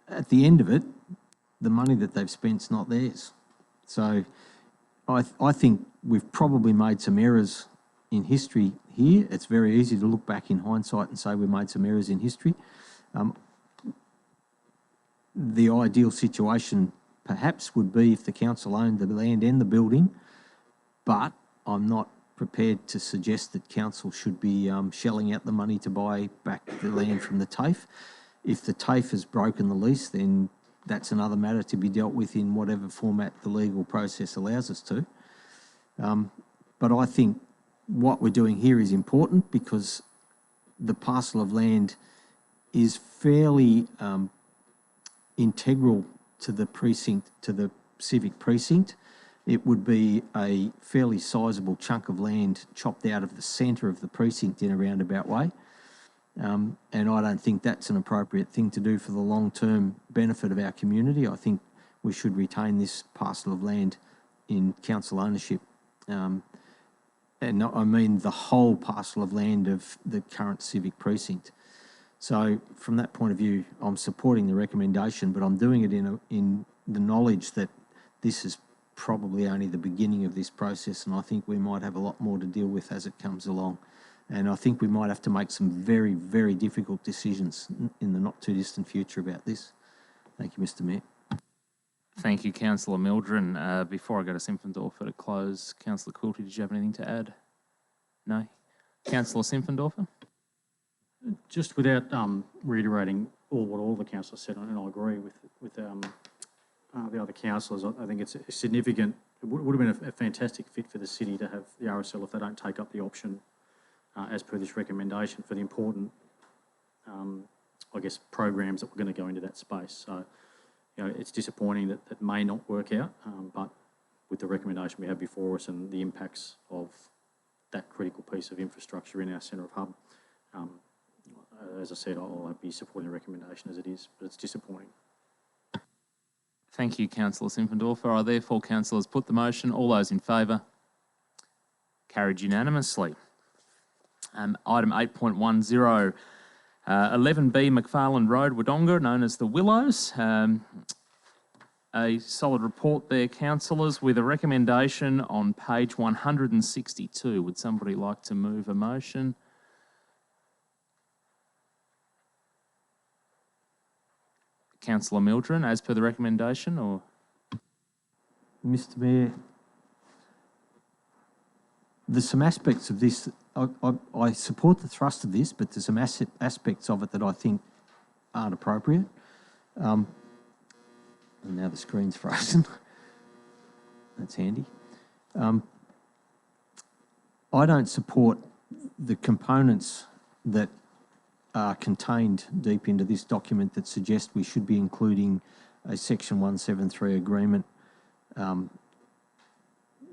at the end of it, the money that they've spent's not theirs. So I think we've probably made some errors in history here. It's very easy to look back in hindsight and say we made some errors in history. The ideal situation perhaps would be if the council owned the land and the building, but I'm not prepared to suggest that council should be shelling out the money to buy back the land from the TAFE. If the TAFE has broken the lease, then that's another matter to be dealt with in whatever format the legal process allows us to. But I think what we're doing here is important because the parcel of land is fairly integral to the precinct, to the civic precinct. It would be a fairly sizable chunk of land chopped out of the centre of the precinct in a roundabout way. And I don't think that's an appropriate thing to do for the long-term benefit of our community. I think we should retain this parcel of land in council ownership. And I mean the whole parcel of land of the current civic precinct. So from that point of view, I'm supporting the recommendation, but I'm doing it in the knowledge that this is probably only the beginning of this process, and I think we might have a lot more to deal with as it comes along. And I think we might have to make some very, very difficult decisions in the not too distant future about this. Thank you, Mr. Mayor. Thank you, Councillor Mildren. Before I go to Simpfendorfer to close, Councillor Quilty, did you have anything to add? No? Councillor Simpfendorfer? Just without reiterating what all the councillors said, and I agree with the other councillors, I think it's a significant, it would have been a fantastic fit for the city to have the RSL if they don't take up the option as per this recommendation for the important, I guess, programs that we're going to go into that space. So, you know, it's disappointing that that may not work out, but with the recommendation we have before us and the impacts of that critical piece of infrastructure in our centre of hub, as I said, I'll be supporting the recommendation as it is, but it's disappointing. Thank you, Councillor Simpfendorfer. I therefore, councillors, put the motion. All those in favour? Carried unanimously. Item 8.10, 11B McFarland Road, Wodonga, known as the Willows. A solid report there, councillors, with a recommendation on page 162. Would somebody like to move a motion? Councillor Mildren, as per the recommendation, or? Mr. Mayor, there's some aspects of this, I support the thrust of this, but there's some aspects of it that I think aren't appropriate. And now the screen's frozen. That's handy. I don't support the components that are contained deep into this document that suggest we should be including a Section 173 agreement,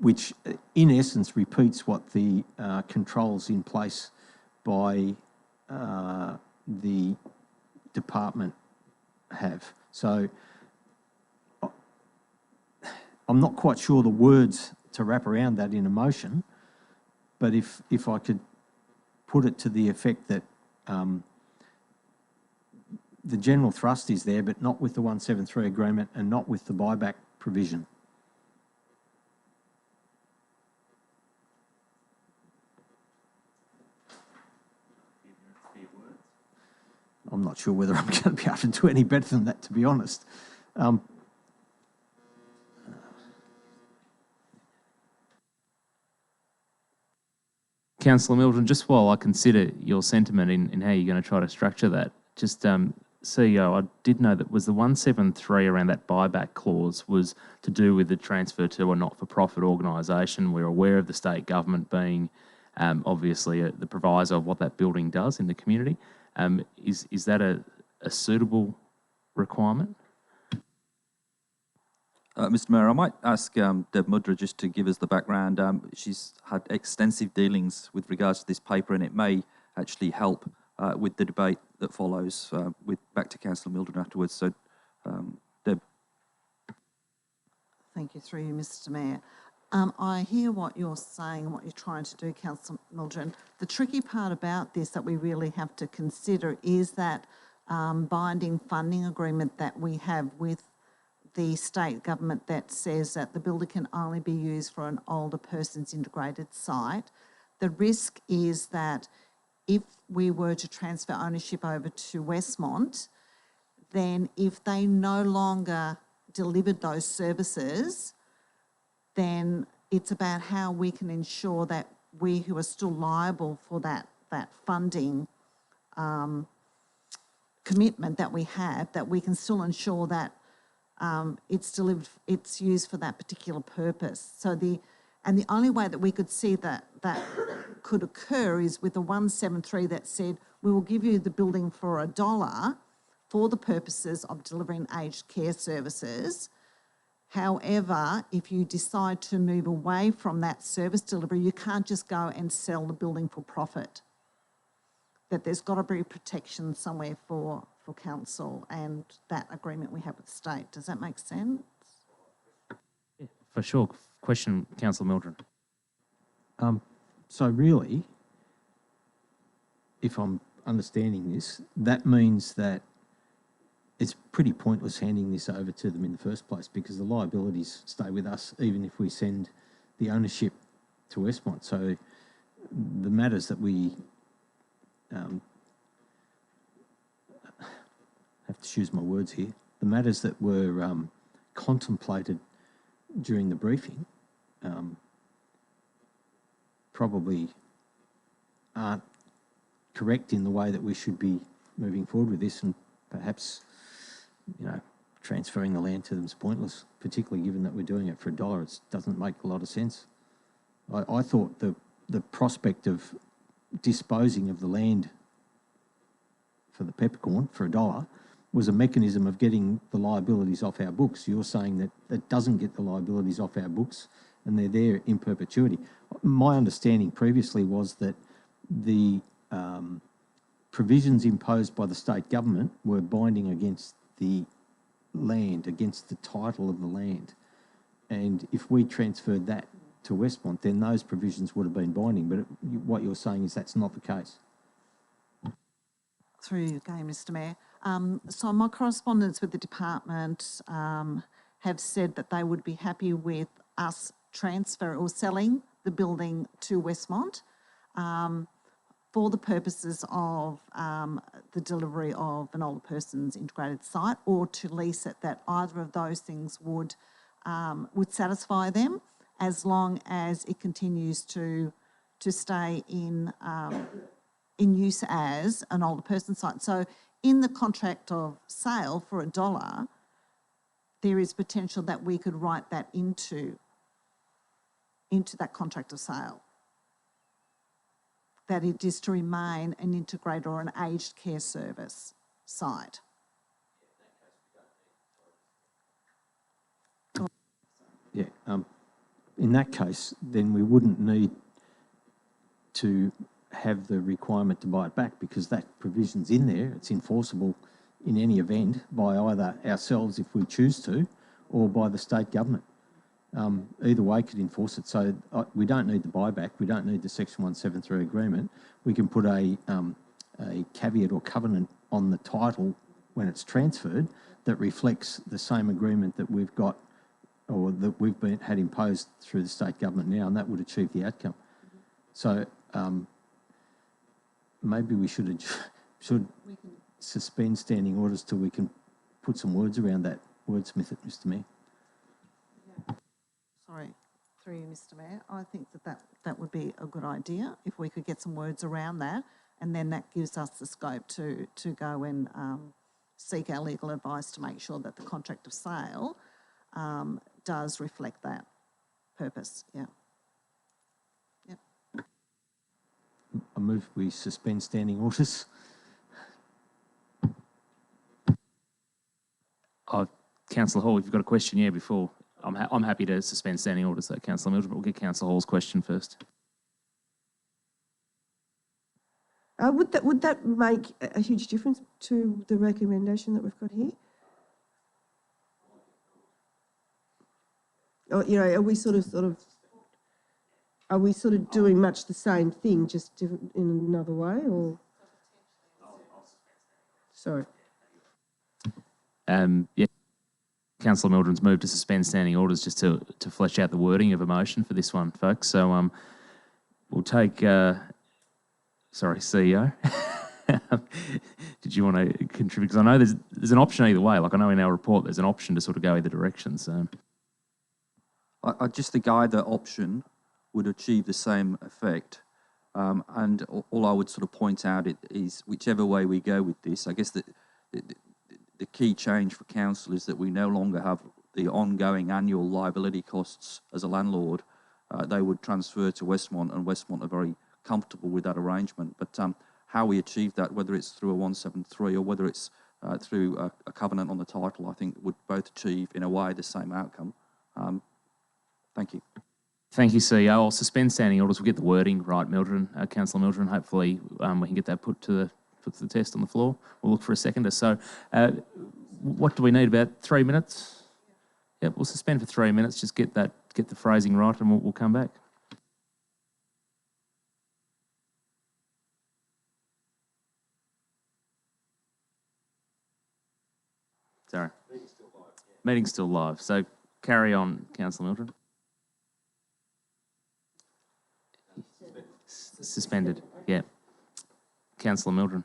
which in essence repeats what the controls in place by the department have. So I'm not quite sure the words to wrap around that in a motion, but if I could put it to the effect that the general thrust is there, but not with the 173 agreement and not with the buyback provision. I'm not sure whether I'm going to be able to do any better than that, to be honest. Councillor Milton, just while I consider your sentiment in how you're going to try to structure that, just CEO, I did know that was the 173 around that buyback clause was to do with the transfer to a not-for-profit organisation. We're aware of the state government being obviously the proviso of what that building does in the community. Is that a suitable requirement? Mr. Mayor, I might ask Deb Mudra just to give us the background. She's had extensive dealings with regards to this paper, and it may actually help with the debate that follows. Back to Councillor Mildren afterwards. So, Deb. Thank you, through you, Mr. Mayor. I hear what you're saying and what you're trying to do, Councillor Mildren. The tricky part about this that we really have to consider is that binding funding agreement that we have with the state government that says that the building can only be used for an older person's integrated site. The risk is that if we were to transfer ownership over to Westmont, then if they no longer delivered those services, then it's about how we can ensure that we who are still liable for that funding commitment that we have, that we can still ensure that it's delivered, it's used for that particular purpose. So the only way that we could see that could occur is with the 173 that said, we will give you the building for $1 for the purposes of delivering aged care services. However, if you decide to move away from that service delivery, you can't just go and sell the building for profit. That there's got to be protection somewhere for council and that agreement we have with the state. Does that make sense? Yeah, for sure. Question, Councillor Mildren. So really, if I'm understanding this, that means that it's pretty pointless handing this over to them in the first place because the liabilities stay with us even if we send the ownership to Westmont. So the matters that we have to choose my words here, the matters that were contemplated during the briefing probably aren't correct in the way that we should be moving forward with this, and perhaps, you know, transferring the land to them is pointless, particularly given that we're doing it for $1. It doesn't make a lot of sense. I thought the prospect of disposing of the land for the peppercorn for $1 was a mechanism of getting the liabilities off our books. You're saying that it doesn't get the liabilities off our books and they're there in perpetuity. My understanding previously was that the provisions imposed by the state government were binding against the land, against the title of the land. And if we transferred that to Westmont, then those provisions would have been binding. But what you're saying is that's not the case. Through you again, Mr. Mayor. So my correspondence with the department have said that they would be happy with us transfer or selling the building to Westmont for the purposes of the delivery of an older person's integrated site, or to lease it. That either of those things would satisfy them, as long as it continues to stay in use as an older person's site. So in the contract of sale for $1, there is potential that we could write that into that contract of sale, that it is to remain an integrated or an aged care service site. Yeah, in that case, then we wouldn't need to have the requirement to buy it back, because that provision's in there. It's enforceable in any event by either ourselves, if we choose to, or by the state government. Either way could enforce it. So we don't need the buyback. We don't need the Section 173 agreement. We can put a caveat or covenant on the title when it's transferred that reflects the same agreement that we've got, or that we've had imposed through the state government now, and that would achieve the outcome. So maybe we should suspend standing orders till we can put some words around that. Wordsmith it, Mr. Mayor. Sorry, through you, Mr. Mayor. I think that would be a good idea if we could get some words around that, and then that gives us the scope to go and seek our legal advice to make sure that the contract of sale does reflect that purpose. Yeah. Yep. I move we suspend standing orders. Councillor Hall, if you've got a question, yeah, before. I'm happy to suspend standing orders, though, Councillor Mildred, but we'll get Councillor Hall's question first. Would that make a huge difference to the recommendation that we've got here? Or, you know, are we sort of doing much the same thing, just different in another way, or? Sorry. Yeah. Councillor Mildred's moved to suspend standing orders just to flesh out the wording of a motion for this one, folks. So we'll take, sorry, CEO. Did you want to contribute? Because I know there's an option either way. Like I know in our report there's an option to sort of go either direction. So I just think either option would achieve the same effect. And all I would sort of point out is whichever way we go with this, I guess the key change for council is that we no longer have the ongoing annual liability costs as a landlord. They would transfer to Westmont, and Westmont are very comfortable with that arrangement. But how we achieve that, whether it's through a 173 or whether it's through a covenant on the title, I think would both achieve, in a way, the same outcome. Thank you. thank you, CEO. I'll suspend standing orders. We'll get the wording right, Mildred, Councillor Mildred. Hopefully we can get that put to the test on the floor. We'll look for a seconder. So what do we need, about 3 minutes? Yep, we'll suspend for 3 minutes, just get the phrasing right, and we'll come back. Sorry. Meeting's still live. So carry on, Councillor Mildred. Suspended, yeah. Councillor Mildred.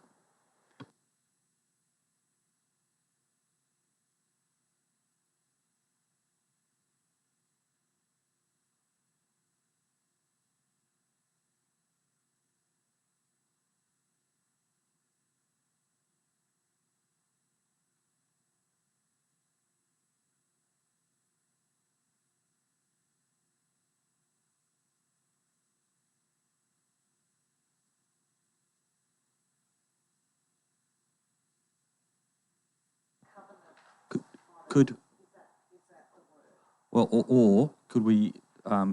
Or could we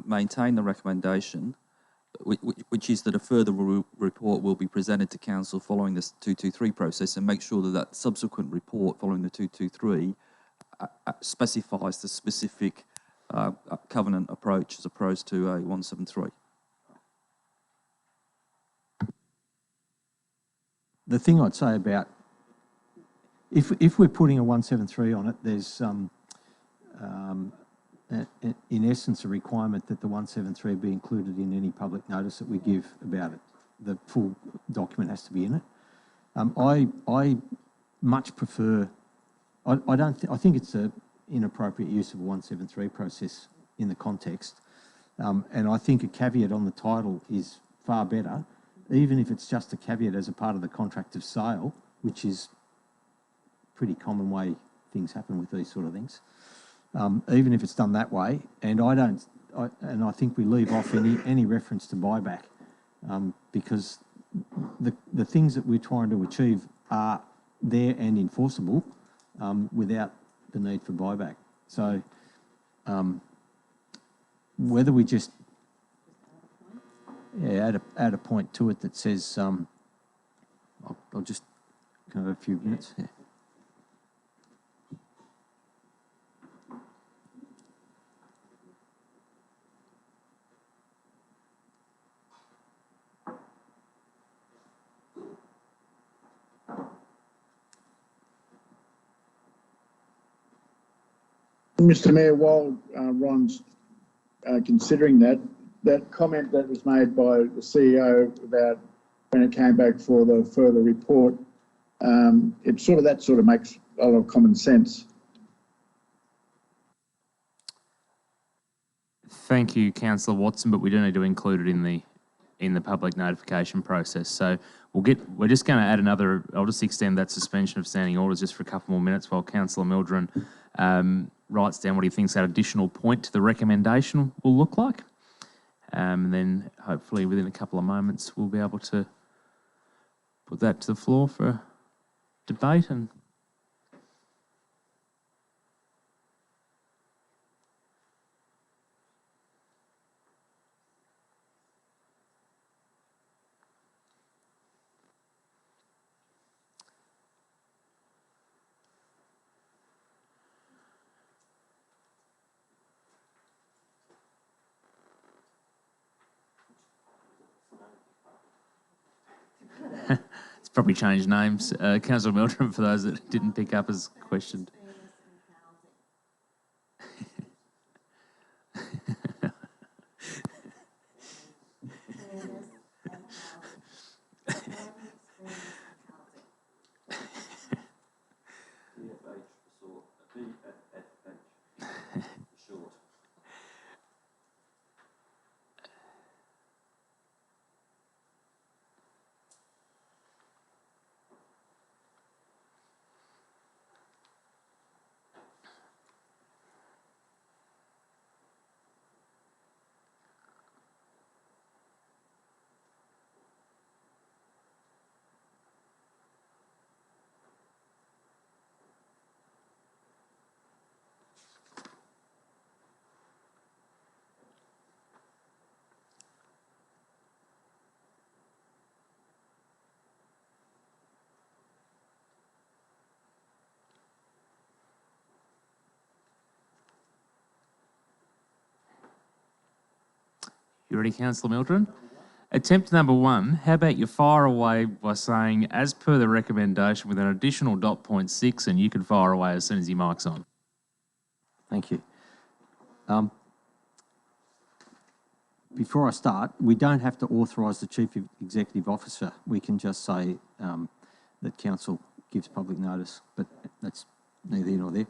maintain the recommendation, which is that a further report will be presented to council following this 223 process, and make sure that subsequent report following the 223 specifies the specific covenant approach as opposed to a 173. The thing I'd say about if we're putting a 173 on it, there's in essence a requirement that the 173 be included in any public notice that we give about it. The full document has to be in it. I much prefer. I think it's an inappropriate use of a 173 process in the context, and I think a caveat on the title is far better, even if it's just a caveat as a part of the contract of sale, which is pretty common way things happen with these sort of things. Even if it's done that way, and I think we leave off any reference to buyback, because the things that we're trying to achieve are there and enforceable without the need for buyback. So whether we just add a point to it that says, I'll just have a few minutes. Yeah. Mr. Mayor, while Ron's considering that comment that was made by the CEO about when it came back for the further report, It's that sort of makes a lot of common sense. Thank you, Councillor Watson, but we do need to include it in the public notification process. So we're just going to add another. I'll just extend that suspension of standing orders just for a couple more minutes while Councillor Mildren writes down what he thinks that additional point to the recommendation will look like. And then hopefully within a couple of moments we'll be able to put that to the floor for debate. And it's probably changed names. Councillor Mildren, for those that didn't pick up as questioned. You ready, Councillor Mildren? Attempt number 1, how about you fire away by saying, as per the recommendation, with an additional dot point 6, and you can fire away as soon as your mic's on. Thank you. Before I start, we don't have to authorise the Chief Executive Officer. We can just say that Council gives public notice, but that's neither here nor there.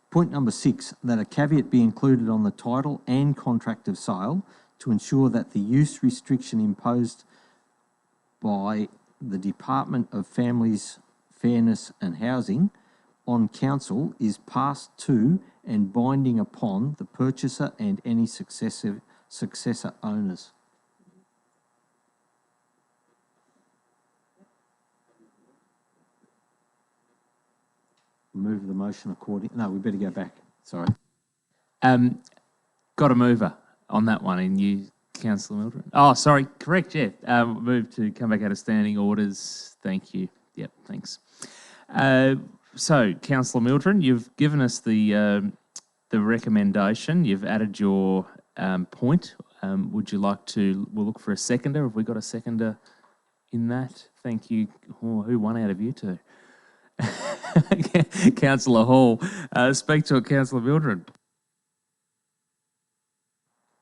Point number 6, that a caveat be included on the title and contract of sale to ensure that the use restriction imposed by the Department of Families, Fairness and Housing on Council is passed to and binding upon the purchaser and any successor owners. Move the motion according. No, we better go back. Sorry. Got a mover on that one, and you, Councillor Mildren. Oh, sorry, correct, yeah. Move to come back out of standing orders. Thank you. Yep, thanks. So, Councillor Mildren, you've given us the recommendation. You've added your point. Would you like to? We'll look for a seconder. Have we got a seconder in that? Thank you. Oh, who won out of you two? Councillor Hall. Speak to it, Councillor Mildren.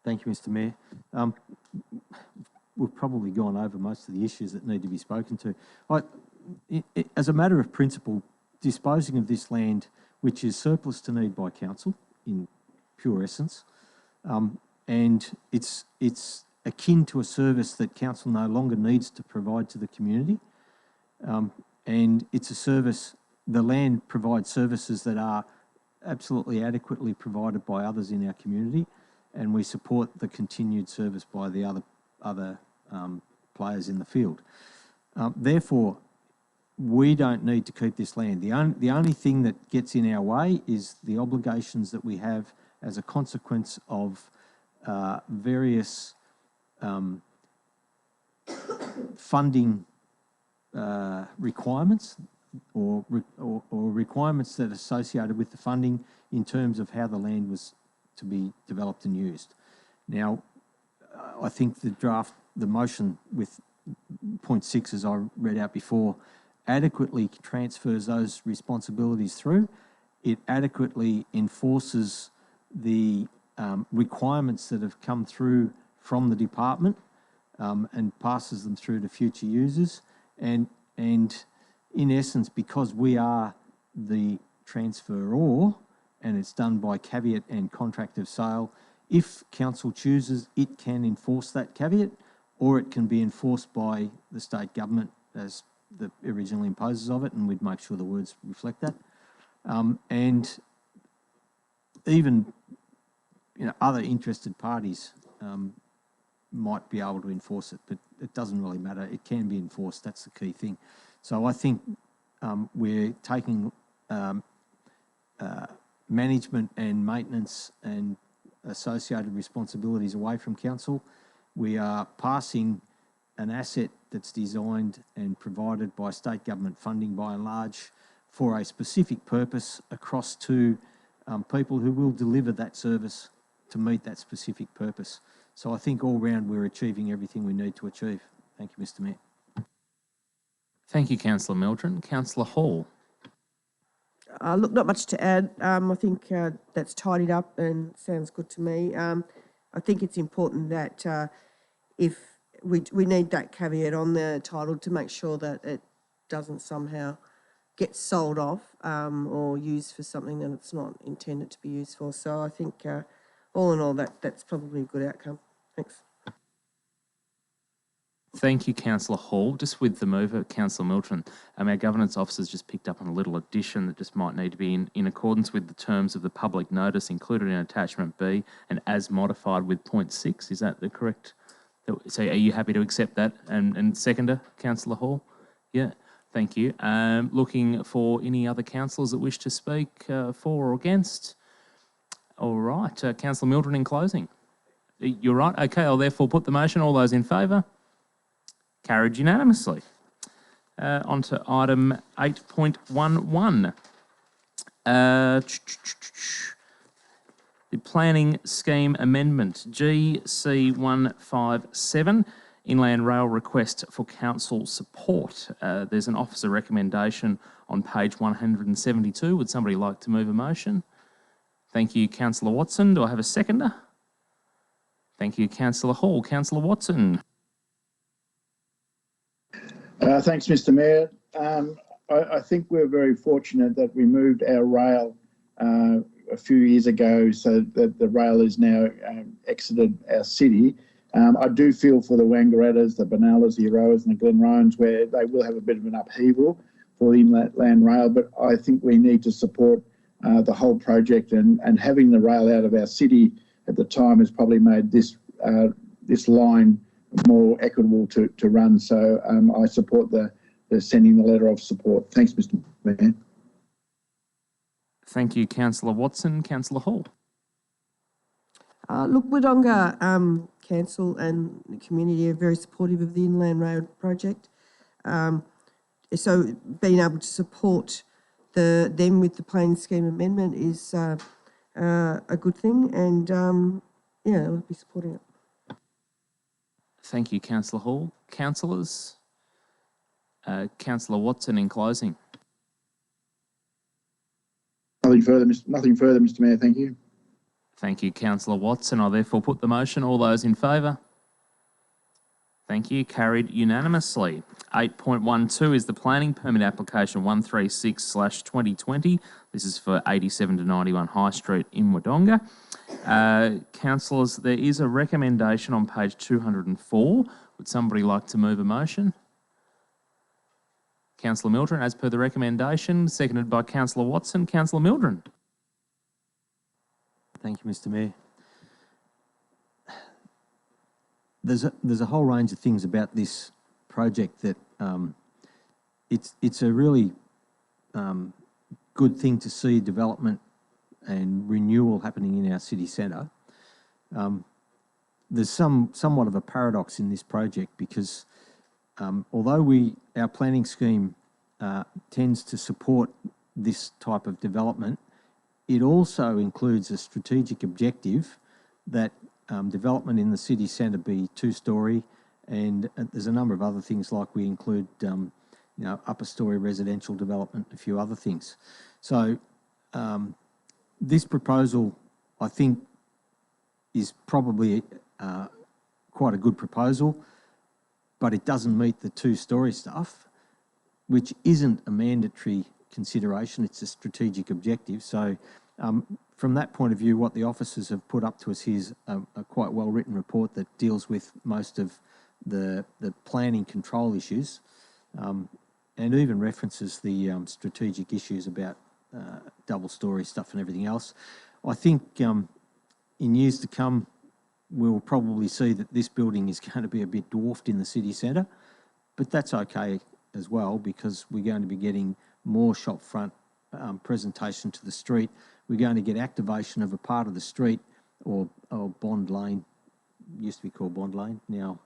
Thank you, Mr. Mayor. We've probably gone over most of the issues that need to be spoken to. As a matter of principle, disposing of this land, which is surplus to need by council in pure essence, and it's akin to a service that council no longer needs to provide to the community, and it's a service. The land provides services that are absolutely adequately provided by others in our community, and we support the continued service by the other players in the field. Therefore, we don't need to keep this land. The only thing that gets in our way is the obligations that we have as a consequence of various funding requirements or requirements that are associated with the funding in terms of how the land was to be developed and used. Now, I think the motion with point 6, as I read out before, adequately transfers those responsibilities through. It adequately enforces the requirements that have come through from the department and passes them through to future users. And in essence, because we are the transferor and it's done by caveat and contract of sale, if council chooses, it can enforce that caveat, or it can be enforced by the state government as the original imposers of it, and we'd make sure the words reflect that. And even other interested parties might be able to enforce it, but it doesn't really matter. It can be enforced. That's the key thing. So I think we're taking management and maintenance and associated responsibilities away from council. We are passing an asset that's designed and provided by state government funding by and large for a specific purpose across to people who will deliver that service to meet that specific purpose. So I think all round we're achieving everything we need to achieve. Thank you, Mr. Mayor. Thank you, Councillor Mildren. Councillor Hall. Look, not much to add. I think that's tidied up and sounds good to me. I think it's important that if we need that caveat on the title to make sure that it doesn't somehow get sold off or used for something that it's not intended to be used for. So I think all in all, that's probably a good outcome. Thanks. Thank you, Councillor Hall. Just with the mover, Councillor Mildren, our governance officers just picked up on a little addition that just might need to be in accordance with the terms of the public notice included in attachment B and as modified with point 6. Is that the correct? So are you happy to accept that and seconder, Councillor Hall? Yeah, thank you. Looking for any other councillors that wish to speak for or against? All right, Councillor Mildren in closing. You're right. Okay, I'll therefore put the motion. All those in favour? Carried unanimously. On to item 8.11. The Planning Scheme Amendment, GC157, Inland Rail Request for Council Support. There's an officer recommendation on page 172. Would somebody like to move a motion? Thank you, Councillor Watson. Do I have a seconder? Thank you, Councillor Hall. Councillor Watson. Thanks, Mr. Mayor. I think we're very fortunate that we moved our rail a few years ago so that the rail is now exited our city. I do feel for the Wangaratta's, the Benalas, the Aroas and the Glenroans where they will have a bit of an upheaval for the inland rail, but I think we need to support the whole project and having the rail out of our city at the time has probably made this line more equitable to run. So I support the sending the letter of support. Thanks, Mr. Mayor. Thank you, Councillor Watson. Councillor Hall. Look, Wodonga Council and the community are very supportive of the Inland Rail project. So being able to support them with the Planning Scheme Amendment is a good thing, and yeah, I'll be supporting it. Thank you, Councillor Hall. Councillors? Councillor Watson in closing. Nothing further, Mr. Mayor. Thank you. Thank you, Councillor Watson. I'll therefore put the motion. All those in favour? Thank you. Carried unanimously. 8.12 is the planning permit application 136/2020. This is for 87 to 91 High Street in Wodonga. Councillors, there is a recommendation on page 204. Would somebody like to move a motion? Councillor Mildren, as per the recommendation, seconded by Councillor Watson. Councillor Mildren. Thank you, Mr. Mayor. There's a whole range of things about this project that it's a really good thing to see development and renewal happening in our city centre. There's somewhat of a paradox in this project because although our planning scheme tends to support this type of development, it also includes a strategic objective that development in the city centre be two-storey, and there's a number of other things like we include, upper storey residential development, a few other things. So this proposal, I think, is probably quite a good proposal, but it doesn't meet the two-storey stuff. which isn't a mandatory consideration, it's a strategic objective. So from that point of view, what the officers have put up to us here is a quite well-written report that deals with most of the planning control issues, and even references the strategic issues about double-storey stuff and everything else. I think in years to come, we'll probably see that this building is going to be a bit dwarfed in the city centre, but that's okay as well, because we're going to be getting more shopfront presentation to the street. We're going to get activation of a part of the street, or Bond Lane, used to be called Bond Lane, now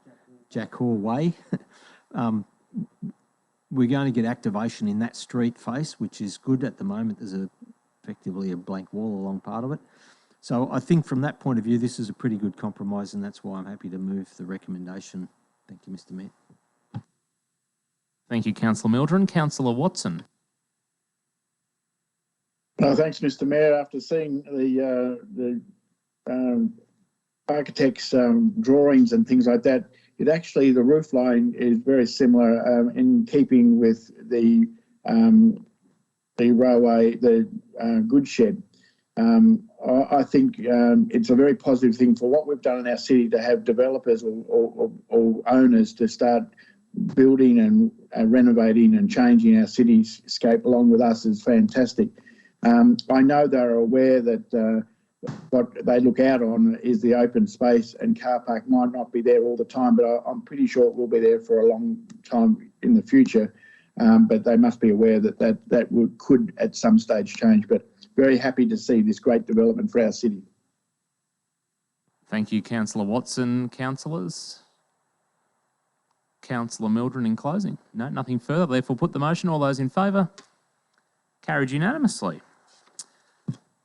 Jack Hall Way. We're going to get activation in that street face, which is good. At the moment, there's effectively a blank wall along part of it. So I think from that point of view, this is a pretty good compromise, and that's why I'm happy to move the recommendation. Thank you, Mr. Mayor. Thank you, Councillor Mildren. Councillor Watson. Thanks, Mr. Mayor. After seeing the architect's drawings and things like that, the roof line is very similar in keeping with the railway, the goods shed. I think it's a very positive thing for what we've done in our city to have developers or owners to start building and renovating and changing our cityscape along with us is fantastic. I know they're aware that what they look out on is the open space, and car park might not be there all the time, but I'm pretty sure it will be there for a long time in the future. But they must be aware that could at some stage change. But very happy to see this great development for our city. Thank you, Councillor Watson. Councillors? Councillor Mildren in closing. No, nothing further. Therefore, put the motion. All those in favour? Carried unanimously.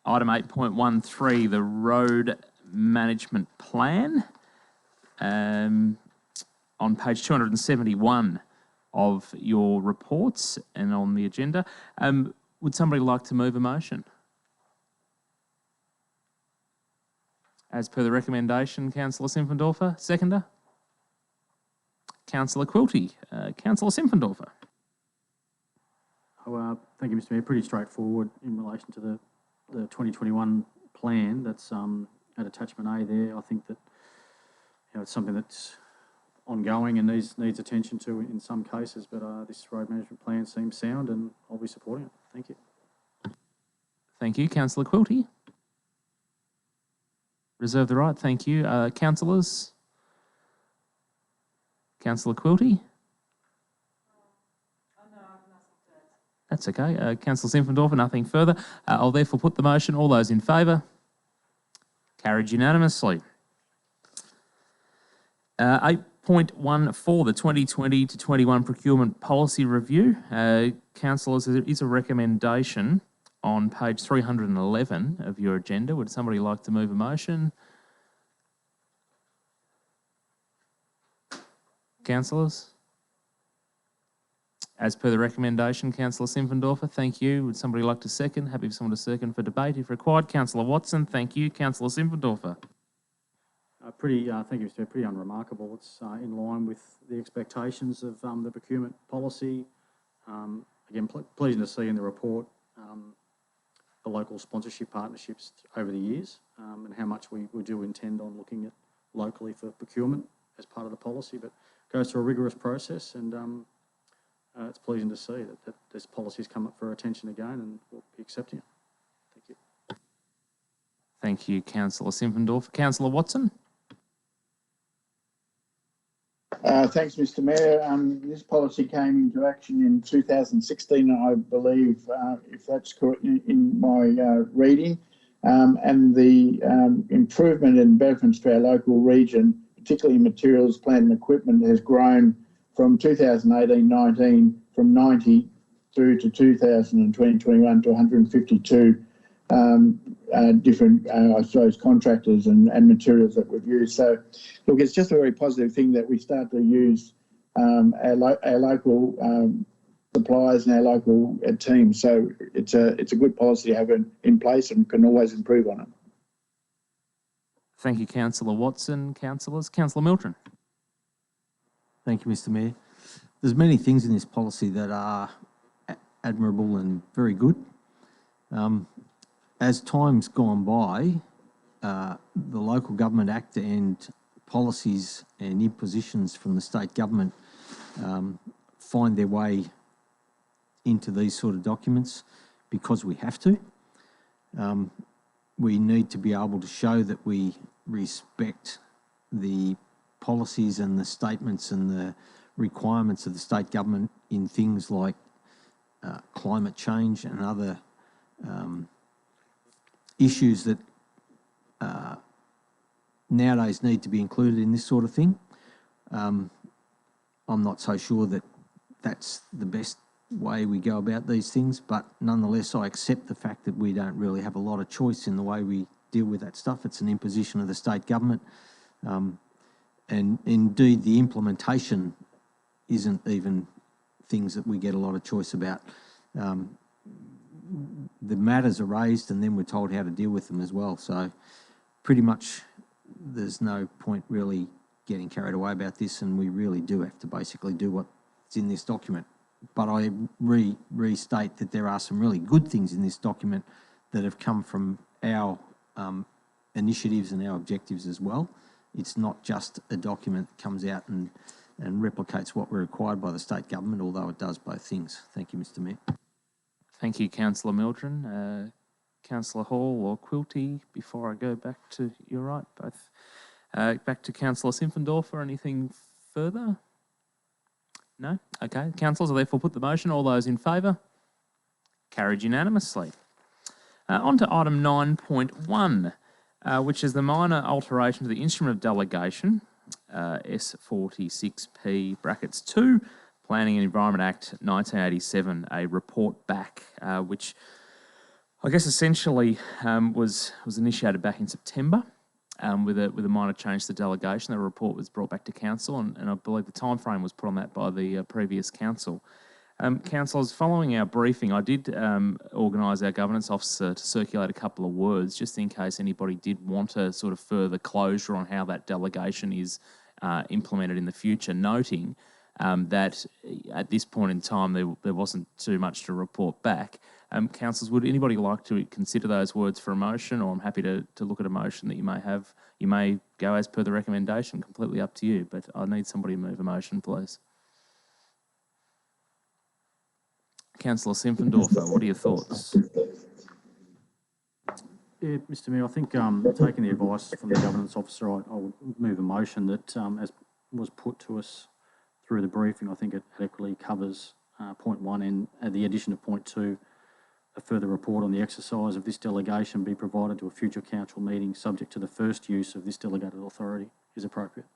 Item 8.13, the Road Management Plan. On page 271 of your reports and on the agenda. Would somebody like to move a motion? As per the recommendation, Councillor Simpfendorfer. Seconder? Councillor Quilty. Councillor Simpfendorfer. Thank you, Mr. Mayor. Pretty straightforward in relation to the 2021 plan that's at attachment A there. I think that it's something that's ongoing and needs attention to in some cases, but this road management plan seems sound and I'll be supporting it. Thank you. Thank you, Councillor Quilty. Reserve the right. Thank you. Councillors? Councillor Quilty? That's okay. Councillor Simpfendorfer, nothing further. I'll therefore put the motion. All those in favour? Carried unanimously. 8.14, the 2020 to 21 Procurement Policy Review. Councillors, there is a recommendation on page 311 of your agenda. Would somebody like to move a motion? Councillors? As per the recommendation, Councillor Simpfendorfer, thank you. Would somebody like to second? Happy for someone to second for debate if required. Councillor Watson, thank you. Councillor Simpfendorfer. Thank you, Mr. Pretty unremarkable. It's in line with the expectations of the procurement policy. Again, pleasing to see in the report the local sponsorship partnerships over the years and how much we do intend on looking at locally for procurement as part of the policy, but goes through a rigorous process, and it's pleasing to see that this policy has come up for attention again, and we'll be accepting it. Thank you. Thank you, Councillor Simpfendorfer. Councillor Watson? Thanks, Mr. Mayor. This policy came into action in 2016, I believe, if that's correct in my reading. And the improvement and benefits to our local region, particularly materials, plant and equipment, has grown from 2018-19 from 90 through to 2020-21 to 152 different, I suppose, contractors and materials that we've used. So, look, it's just a very positive thing that we start to use our local suppliers and our local teams. So it's a good policy to have in place and can always improve on it. Thank you, Councillor Watson. Councillors? Councillor Milton. Thank you, Mr. Mayor. there's many things in this policy that are admirable and very good. As time's gone by, the Local Government Act and policies and impositions from the state government find their way into these sort of documents because we have to. We need to be able to show that we respect the policies and the statements and the requirements of the state government in things like climate change and other issues that nowadays need to be included in this sort of thing. I'm not so sure that that's the best way we go about these things, but nonetheless I accept the fact that we don't really have a lot of choice in the way we deal with that stuff. It's an imposition of the state government, and indeed the implementation isn't even things that we get a lot of choice about. The matters are raised and then we're told how to deal with them as well. So pretty much there's no point really getting carried away about this, and we really do have to basically do what's in this document. But I restate that there are some really good things in this document that have come from our initiatives and our objectives as well. It's not just a document that comes out and replicates what we're required by the state government, although it does both things. Thank you, Mr. Mayor. Thank you, Councillor Mildren. Councillor Hall or Quilty, before I go back to your right, both. Back to Councillor Simpfendorfer, anything further? No? Okay. Councillors, I therefore put the motion. All those in favour? Carried unanimously. On to item 9.1, which is the minor alteration to the instrument of delegation, S46P brackets 2, Planning and Environment Act 1987, a report back, which I guess essentially was initiated back in September with a minor change to the delegation. The report was brought back to council, and I believe the time frame was put on that by the previous council. Councillors, following our briefing, I did organise our governance officer to circulate a couple of words just in case anybody did want a sort of further closure on how that delegation is implemented in the future, noting that at this point in time there wasn't too much to report back. Councillors, would anybody like to consider those words for a motion, or I'm happy to look at a motion that you may have. You may go as per the recommendation, completely up to you, but I need somebody to move a motion, please. Councillor Simpfendorfer, what are your thoughts? Yeah, Mr. Mayor, I think taking the advice from the governance officer, I would move a motion that, as was put to us through the briefing, I think it adequately covers point 1 and the addition of point 2. A further report on the exercise of this delegation be provided to a future council meeting subject to the first use of this delegated authority is appropriate.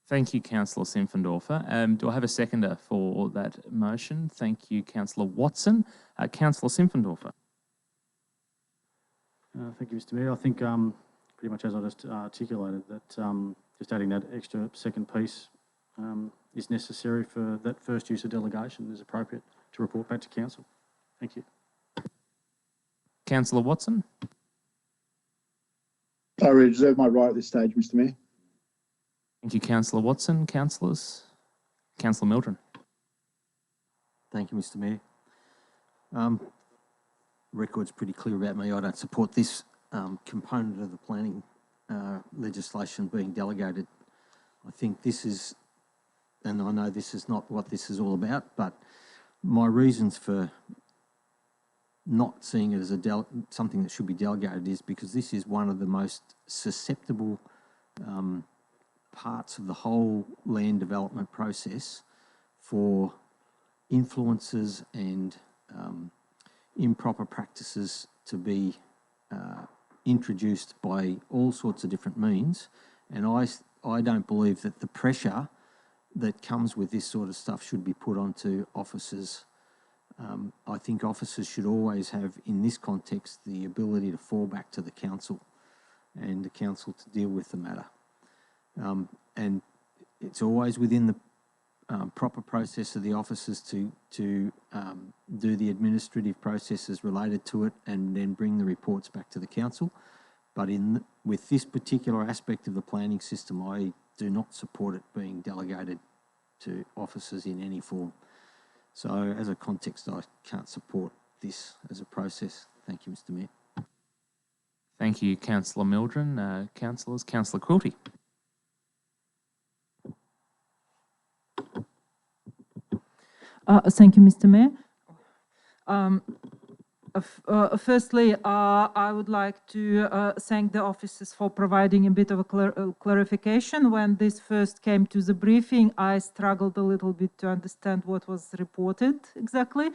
Thank you, Councillor Simpfendorfer. Do I have a seconder for that motion? Thank you, Councillor Watson. Councillor Simpfendorfer. Thank you, Mr. Mayor. I think pretty much as I just articulated, that just adding that extra second piece is necessary for that first use of delegation is appropriate to report back to council. Thank you. Councillor Watson. I reserve my right at this stage, Mr. Mayor. Thank you, Councillor Watson. Councillors. Councillor Mildren. Thank you, Mr. Mayor. Record's pretty clear about me. I don't support this component of the planning legislation being delegated. I think this is, and I know this is not what this is all about, but my reasons for not seeing it as something that should be delegated is because this is one of the most susceptible parts of the whole land development process for influences and improper practices to be introduced by all sorts of different means. And I don't believe that the pressure that comes with this sort of stuff should be put onto officers. I think officers should always have, in this context, the ability to fall back to the council and the council to deal with the matter. And it's always within the proper process of the officers to do the administrative processes related to it and then bring the reports back to the council. But with this particular aspect of the planning system, I do not support it being delegated to officers in any form. So as a context, I can't support this as a process. Thank you, Mr. Mayor. Thank you, Councillor Mildren. Councillors, Councillor Quilty. Thank you, Mr. Mayor. Firstly, I would like to thank the officers for providing a bit of a clarification. When this first came to the briefing, I struggled a little bit to understand what was reported exactly.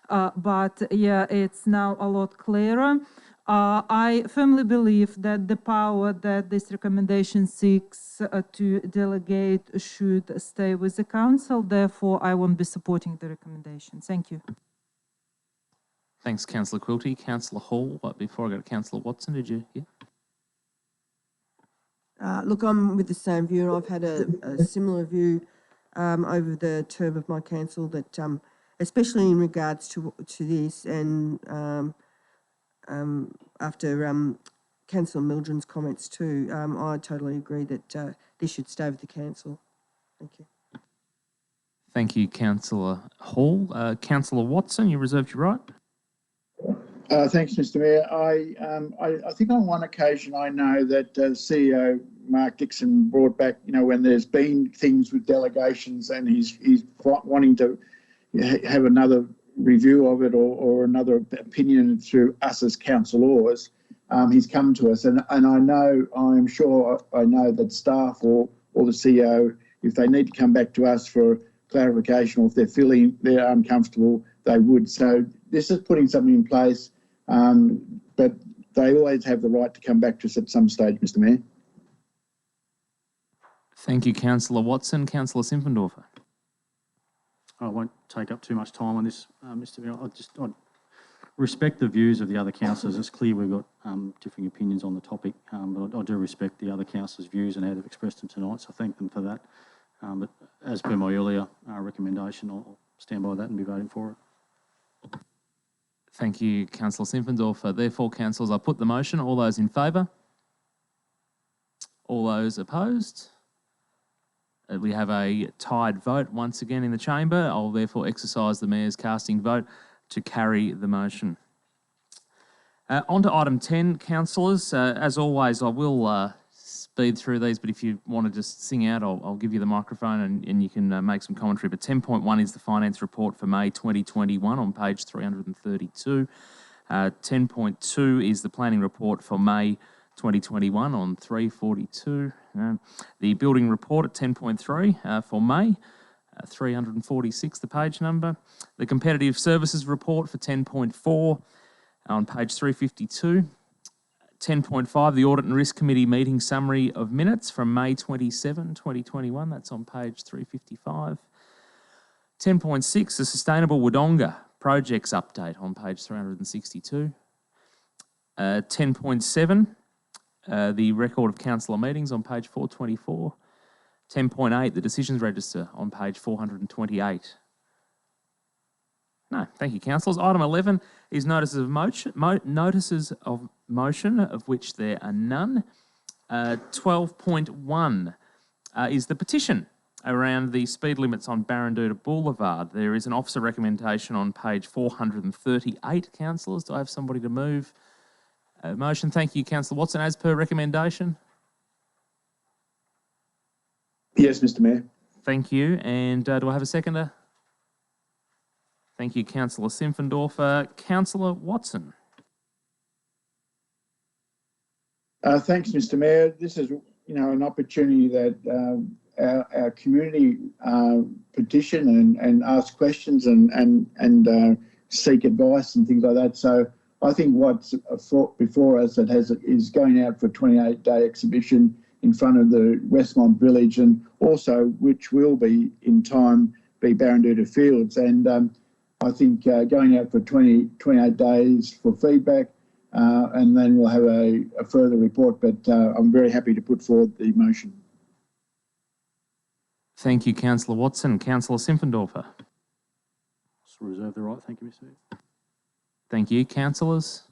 But yeah, it's now a lot clearer. I firmly believe that the power that this recommendation seeks to delegate should stay with the council. Therefore, I won't be supporting the recommendation. Thank you. Thanks, Councillor Quilty. Councillor Hall, before I go to Councillor Watson, did you? Yeah. Look, I'm with the same view, and I've had a similar view over the term of my council that, especially in regards to this, and after Councillor Mildren's comments too, I totally agree that this should stay with the council. Thank you. Thank you, Councillor Hall. Councillor Watson, you reserved your right. Thanks, Mr. Mayor. I think on one occasion I know that CEO Mark Dixon brought back, when there's been things with delegations and he's wanting to have another review of it or another opinion through us as councillors, he's come to us. And I know that staff or the CEO, if they need to come back to us for clarification or if they're feeling they're uncomfortable, they would. So this is putting something in place, but they always have the right to come back to us at some stage, Mr. Mayor. Thank you, Councillor Watson. Councillor Simpfendorfer. I won't take up too much time on this, Mr. Mayor. I respect the views of the other councillors. It's clear we've got differing opinions on the topic, but I do respect the other councillors' views and how they've expressed them tonight, so I thank them for that. But as per my earlier recommendation, I'll stand by that and be voting for it. Thank you, Councillor Simpfendorfer. Therefore, councillors, I put the motion. All those in favour? All those opposed? We have a tied vote once again in the chamber. I'll therefore exercise the Mayor's casting vote to carry the motion. On to item 10, councillors. As always, I will speed through these, but if you want to just sing out, I'll give you the microphone and you can make some commentary. But 10.1 is the finance report for May 2021 on page 332. 10.2 is the planning report for May 2021 on 342. The building report at 10.3 for May, 346 the page number. The competitive services report for 10.4 on page 352. 10.5, the Audit and Risk Committee meeting summary of minutes from May 27, 2021. That's on page 355. 10.6, the Sustainable Wodonga Projects Update on page 362. 10.7, the record of councillor meetings on page 424. 10.8, the Decisions Register on page 428. No, thank you, councillors. Item 11 is notices of motion, of which there are none. 12.1 is the petition around the speed limits on Baranduda Boulevard. There is an officer recommendation on page 438, councillors. Do I have somebody to move a motion? Thank you, Councillor Watson. As per recommendation? Yes, Mr. Mayor. Thank you. And do I have a seconder? Thank you, Councillor Simpfendorfer. Councillor Watson. Thanks, Mr. Mayor. This is, an opportunity that our community petition and ask questions and seek advice and things like that. So I think what's before us is going out for a 28-day exhibition in front of the Westmont Village, and also which will be in time be Baranduda Fields. And I think going out for 28 days for feedback, and then we'll have a further report, but I'm very happy to put forward the motion. Thank you, Councillor Watson. Councillor Simpfendorfer. Reserve the right. Thank you, Mr. Mayor. Thank you, councillors.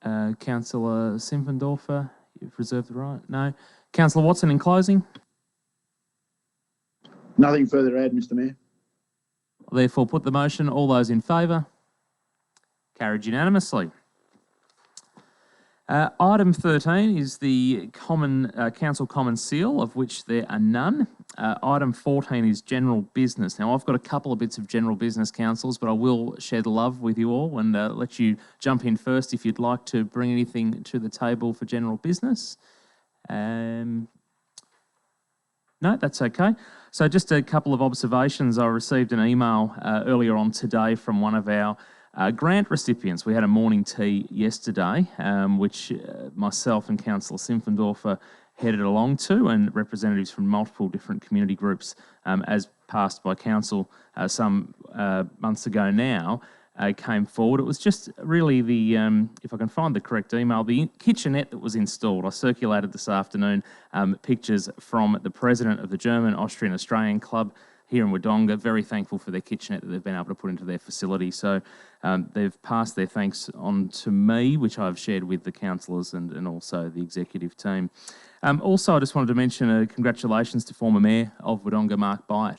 Councillor Simpfendorfer, You've reserved the right? No. Councillor Watson in closing? Nothing further to add, Mr Mayor. I'll therefore put the motion. All those in favour? Carried unanimously. Item 13 is the council common seal, of which there are none. Item 14 is general business. Now, I've got a couple of bits of general business, councillors, but I will share the love with you all and let you jump in first if you'd like to bring anything to the table for general business. No, that's okay. So just a couple of observations. I received an email earlier on today from one of our grant recipients. We had a morning tea yesterday, which myself and Councillor Simpfendorfer headed along to, and representatives from multiple different community groups, as passed by council some months ago now, came forward. It was just really the, if I can find the correct email, the kitchenette that was installed. I circulated this afternoon pictures from the president of the German Austrian Australian Club here in Wodonga. Very thankful for their kitchenette that they've been able to put into their facility. So they've passed their thanks on to me, which I've shared with the councillors and also the executive team. Also, I just wanted to mention congratulations to former Mayor of Wodonga, Mark Byatt,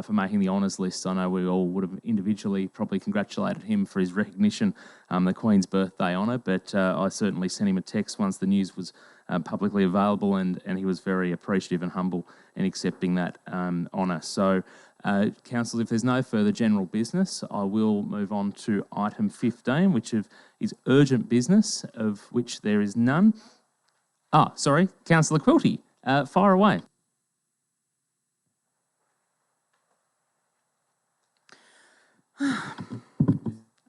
for making the honours list. I know we all would have individually probably congratulated him for his recognition, the Queen's birthday honour, but I certainly sent him a text once the news was publicly available, and he was very appreciative and humble in accepting that honour. So, councillors, if there's no further general business, I will move on to item 15, which is urgent business, of which there is none. Sorry, Councillor Quilty, fire away.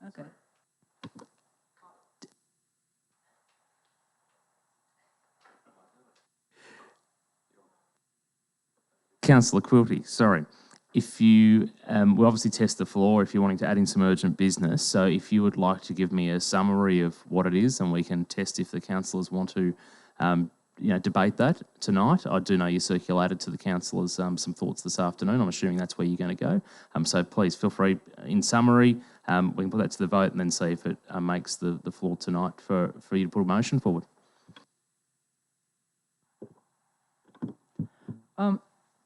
Okay. Councillor Quilty, sorry. If you, we'll obviously test the floor if you're wanting to add in some urgent business. So if you would like to give me a summary of what it is, and we can test if the councillors want to, debate that tonight. I do know you circulated to the councillors some thoughts this afternoon. I'm assuming that's where you're going to go. So please feel free, in summary, we can put that to the vote and then see if it makes the floor tonight for you to put a motion forward.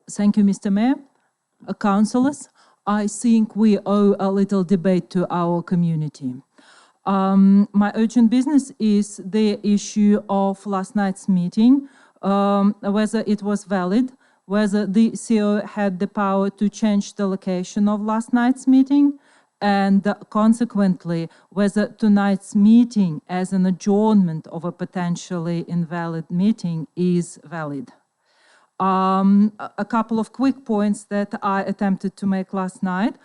Thank you, Mr. Mayor. Councillors, I think we owe a little debate to our community. My urgent business is the issue of last night's meeting, whether it was valid, whether the CEO had the power to change the location of last night's meeting, and consequently, whether tonight's meeting as an adjournment of a potentially invalid meeting is valid. A couple of quick points that I attempted to make last night.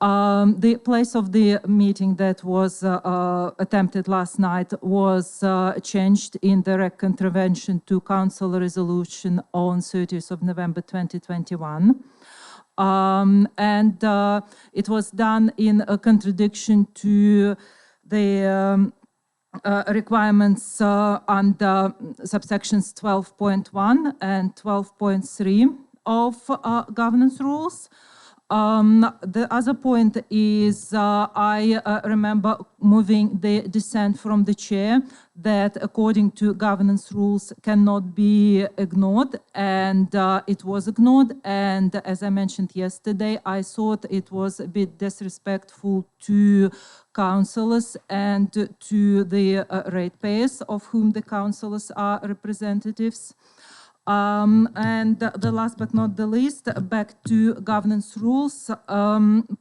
The place of the meeting that was attempted last night was changed in direct contravention to Council resolution on 30th of November 2021. And it was done in a contradiction to the requirements under subsections 12.1 and 12.3 of governance rules. The other point is I remember moving the dissent from the chair that according to governance rules cannot be ignored, and it was ignored. And as I mentioned yesterday, I thought it was a bit disrespectful to councillors and to the ratepayers of whom the councillors are representatives. And the last but not the least, back to governance rules,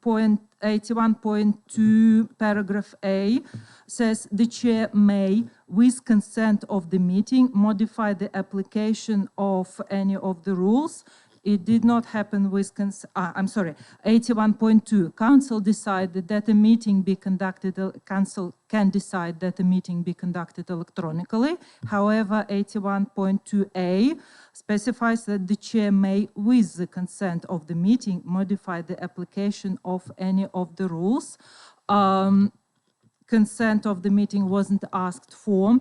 point 81.2 paragraph A says the chair may, with consent of the meeting, modify the application of any of the rules. It did not happen with, 81.2, council decided that a meeting be conducted, council can decide that a meeting be conducted electronically. However, 81.2A specifies that the chair may, with the consent of the meeting, modify the application of any of the rules. Consent of the meeting wasn't asked for.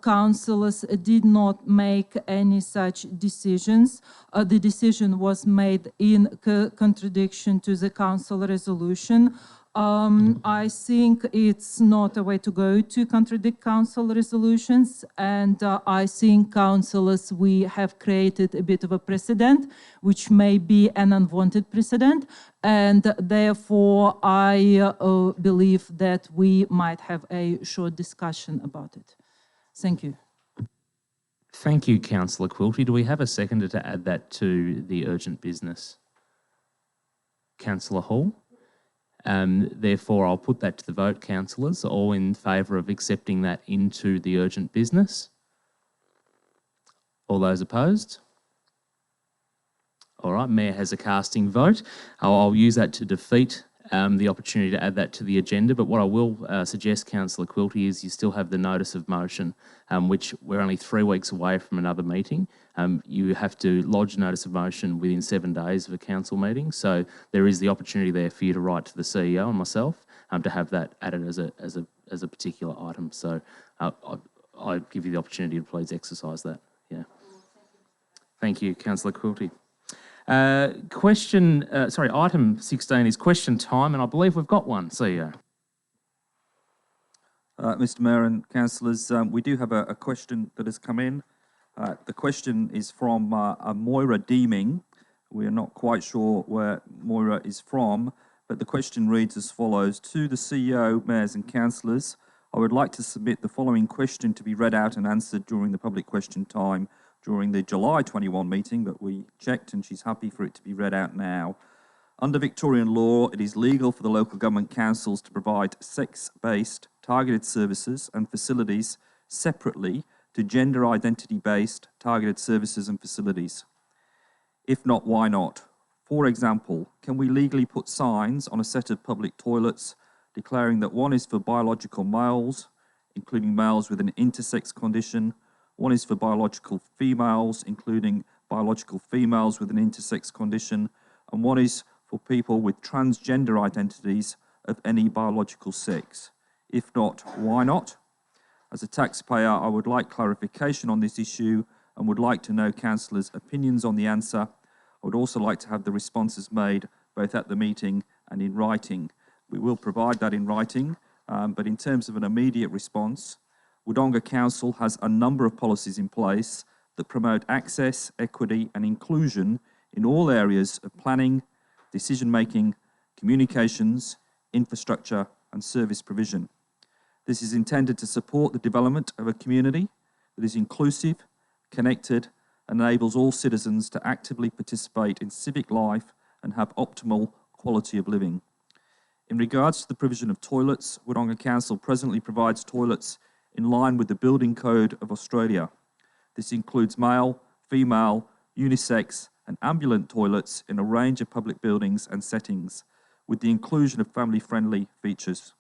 Councillors did not make any such decisions. The decision was made in contradiction to the council resolution. I think it's not a way to go to contradict council resolutions, and I think councillors, we have created a bit of a precedent, which may be an unwanted precedent, and therefore I believe that we might have a short discussion about it. Thank you. Thank you, Councillor Quilty. Do we have a seconder to add that to the urgent business? Councillor Hall? Therefore, I'll put that to the vote, councillors. All in favour of accepting that into the urgent business? All those opposed? All right, Mayor has a casting vote. I'll use that to defeat the opportunity to add that to the agenda, but what I will suggest, Councillor Quilty, is you still have the notice of motion, which we're only 3 weeks away from another meeting. You have to lodge a notice of motion within 7 days of a council meeting, so there is the opportunity there for you to write to the CEO and myself to have that added as a particular item. So I give you the opportunity to please exercise that. Yeah. Thank you, Councillor Quilty. Item 16 is question time, and I believe we've got one, CEO. Mr Mayor and councillors, we do have a question that has come in. The question is from Moira Deeming. We are not quite sure where Moira is from, but the question reads as follows. To the CEO, mayors and councillors, I would like to submit the following question to be read out and answered during the public question time during the July 21 meeting, but we checked and she's happy for it to be read out now. Under Victorian law, it is legal for the local government councils to provide sex-based targeted services and facilities separately to gender identity-based targeted services and facilities. If not, why not? For example, can we legally put signs on a set of public toilets declaring that one is for biological males, including males with an intersex condition, one is for biological females, including biological females with an intersex condition, and one is for people with transgender identities of any biological sex. If not, why not? As a taxpayer, I would like clarification on this issue and would like to know councillors' opinions on the answer. I would also like to have the responses made both at the meeting and in writing. We will provide that in writing, but in terms of an immediate response, Wodonga Council has a number of policies in place that promote access, equity and inclusion in all areas of planning, decision-making, communications, infrastructure and service provision. This is intended to support the development of a community that is inclusive, connected and enables all citizens to actively participate in civic life and have optimal quality of living. In regards to the provision of toilets, Wodonga Council presently provides toilets in line with the Building Code of Australia. This includes male, female, unisex and ambulant toilets in a range of public buildings and settings, with the inclusion of family-friendly features.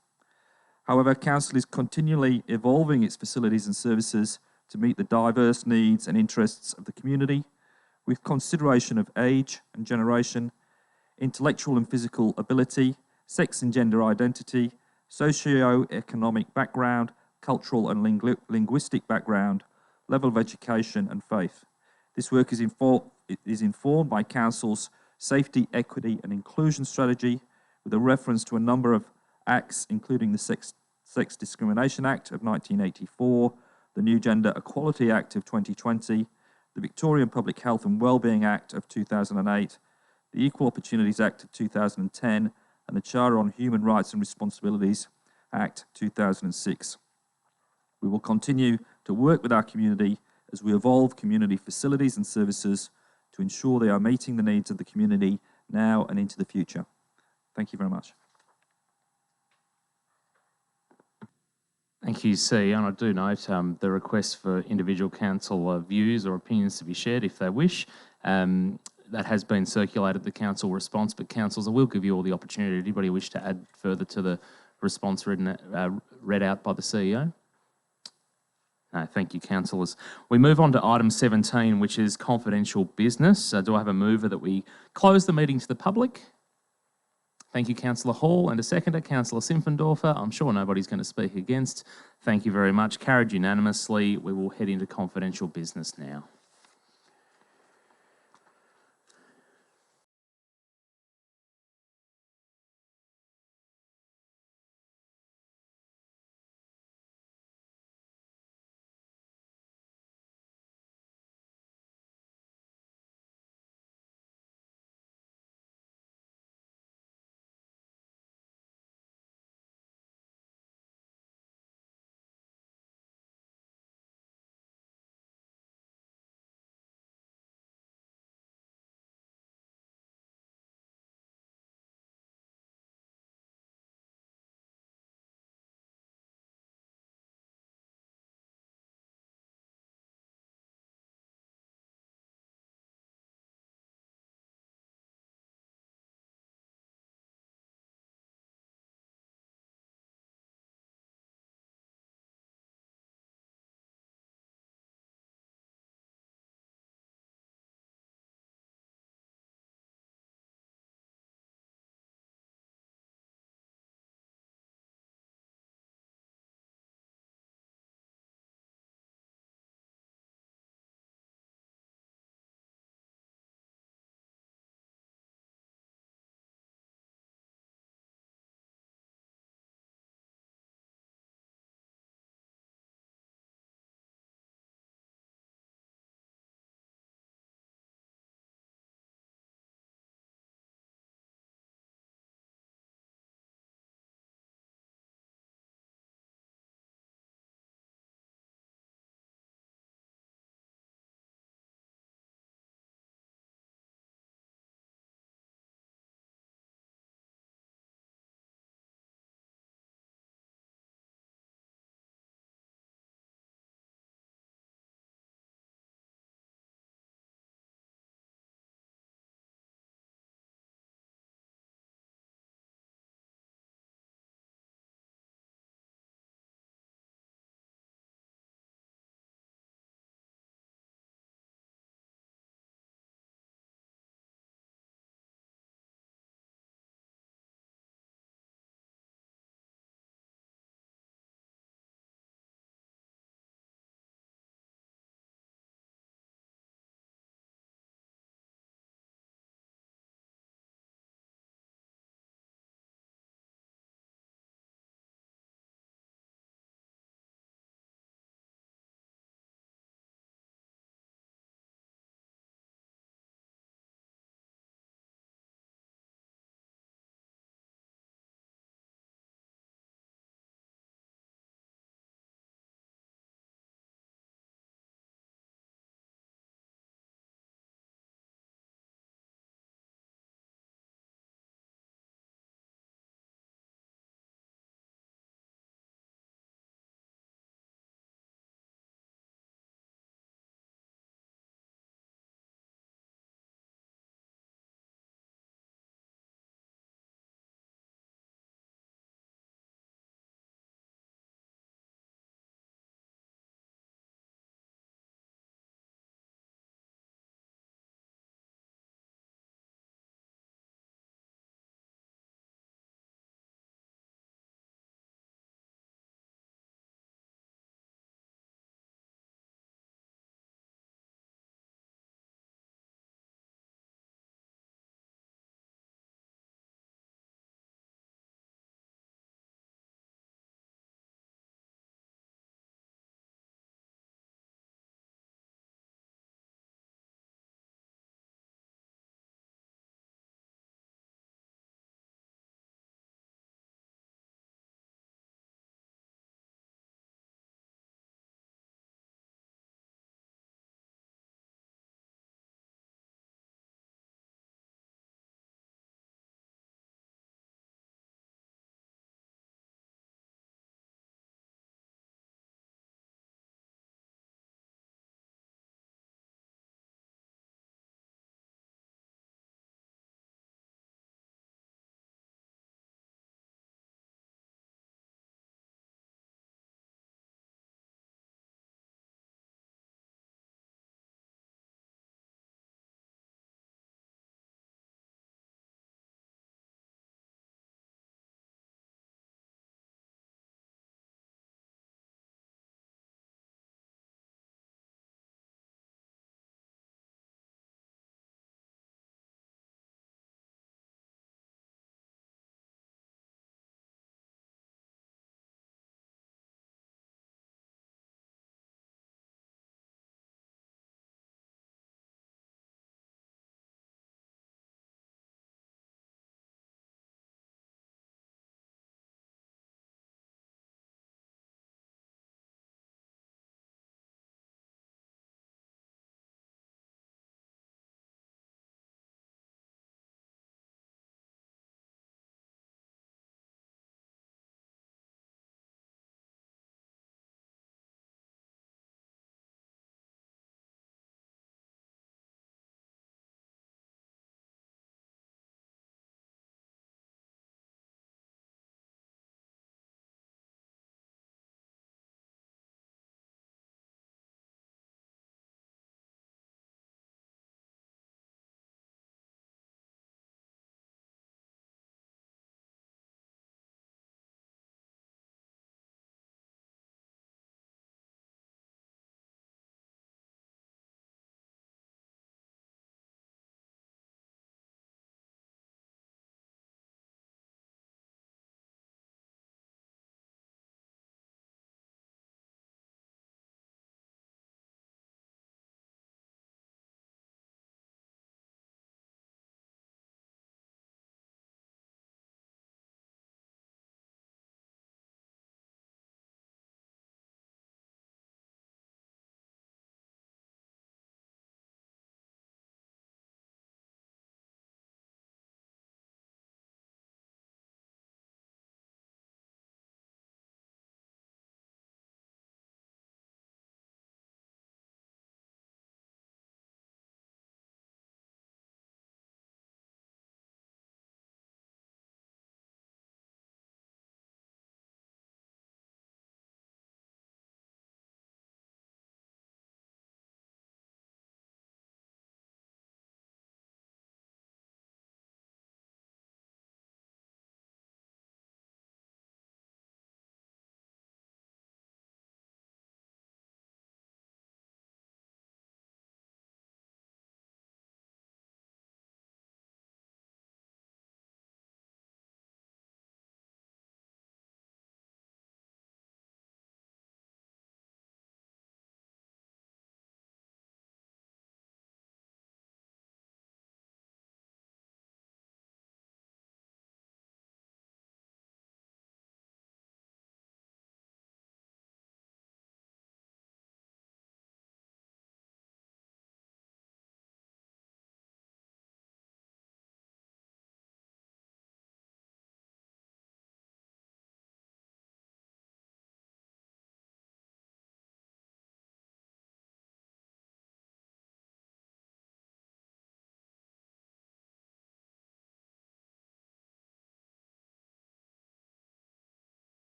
However, Council is continually evolving its facilities and services to meet the diverse needs and interests of the community, with consideration of age and generation, intellectual and physical ability, sex and gender identity, socio-economic background, cultural and linguistic background, level of education and faith. This work is informed by Council's safety, equity and inclusion strategy with a reference to a number of acts, including the Sex Discrimination Act of 1984, the New Gender Equality Act of 2020, the Victorian Public Health and Wellbeing Act of 2008, the Equal Opportunities Act of 2010 and the Charter on Human Rights and Responsibilities Act 2006. We will continue to work with our community as we evolve community facilities and services to ensure they are meeting the needs of the community now and into the future. Thank you very much. Thank you, CEO. And I do note the request for individual council views or opinions to be shared if they wish. That has been circulated, the council response, but councils, I will give you all the opportunity. Anybody wish to add further to the response read out by the CEO? No, thank you, councillors. We move on to item 17, which is confidential business. Do I have a mover that we close the meeting to the public? Thank you, Councillor Hall. And a seconder, Councillor Simpfendorfer. I'm sure nobody's going to speak against. Thank you very much. Carried unanimously. We will head into confidential business now.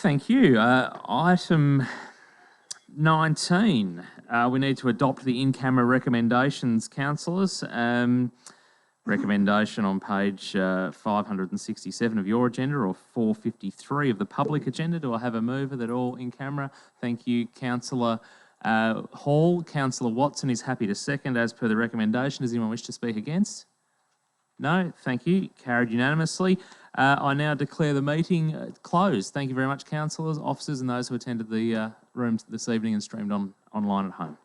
Thank you. Item 19, we need to adopt the in-camera recommendations, councillors. Recommendation on page 567 of your agenda, or 453 of the public agenda. Do I have a mover that all in camera? Thank you, Councillor Hall. Councillor Watson is happy to second as per the recommendation. Does anyone wish to speak against? No? Thank you. Carried unanimously. I now declare the meeting closed. Thank you very much, councillors, officers and those who attended the rooms this evening and streamed online at home.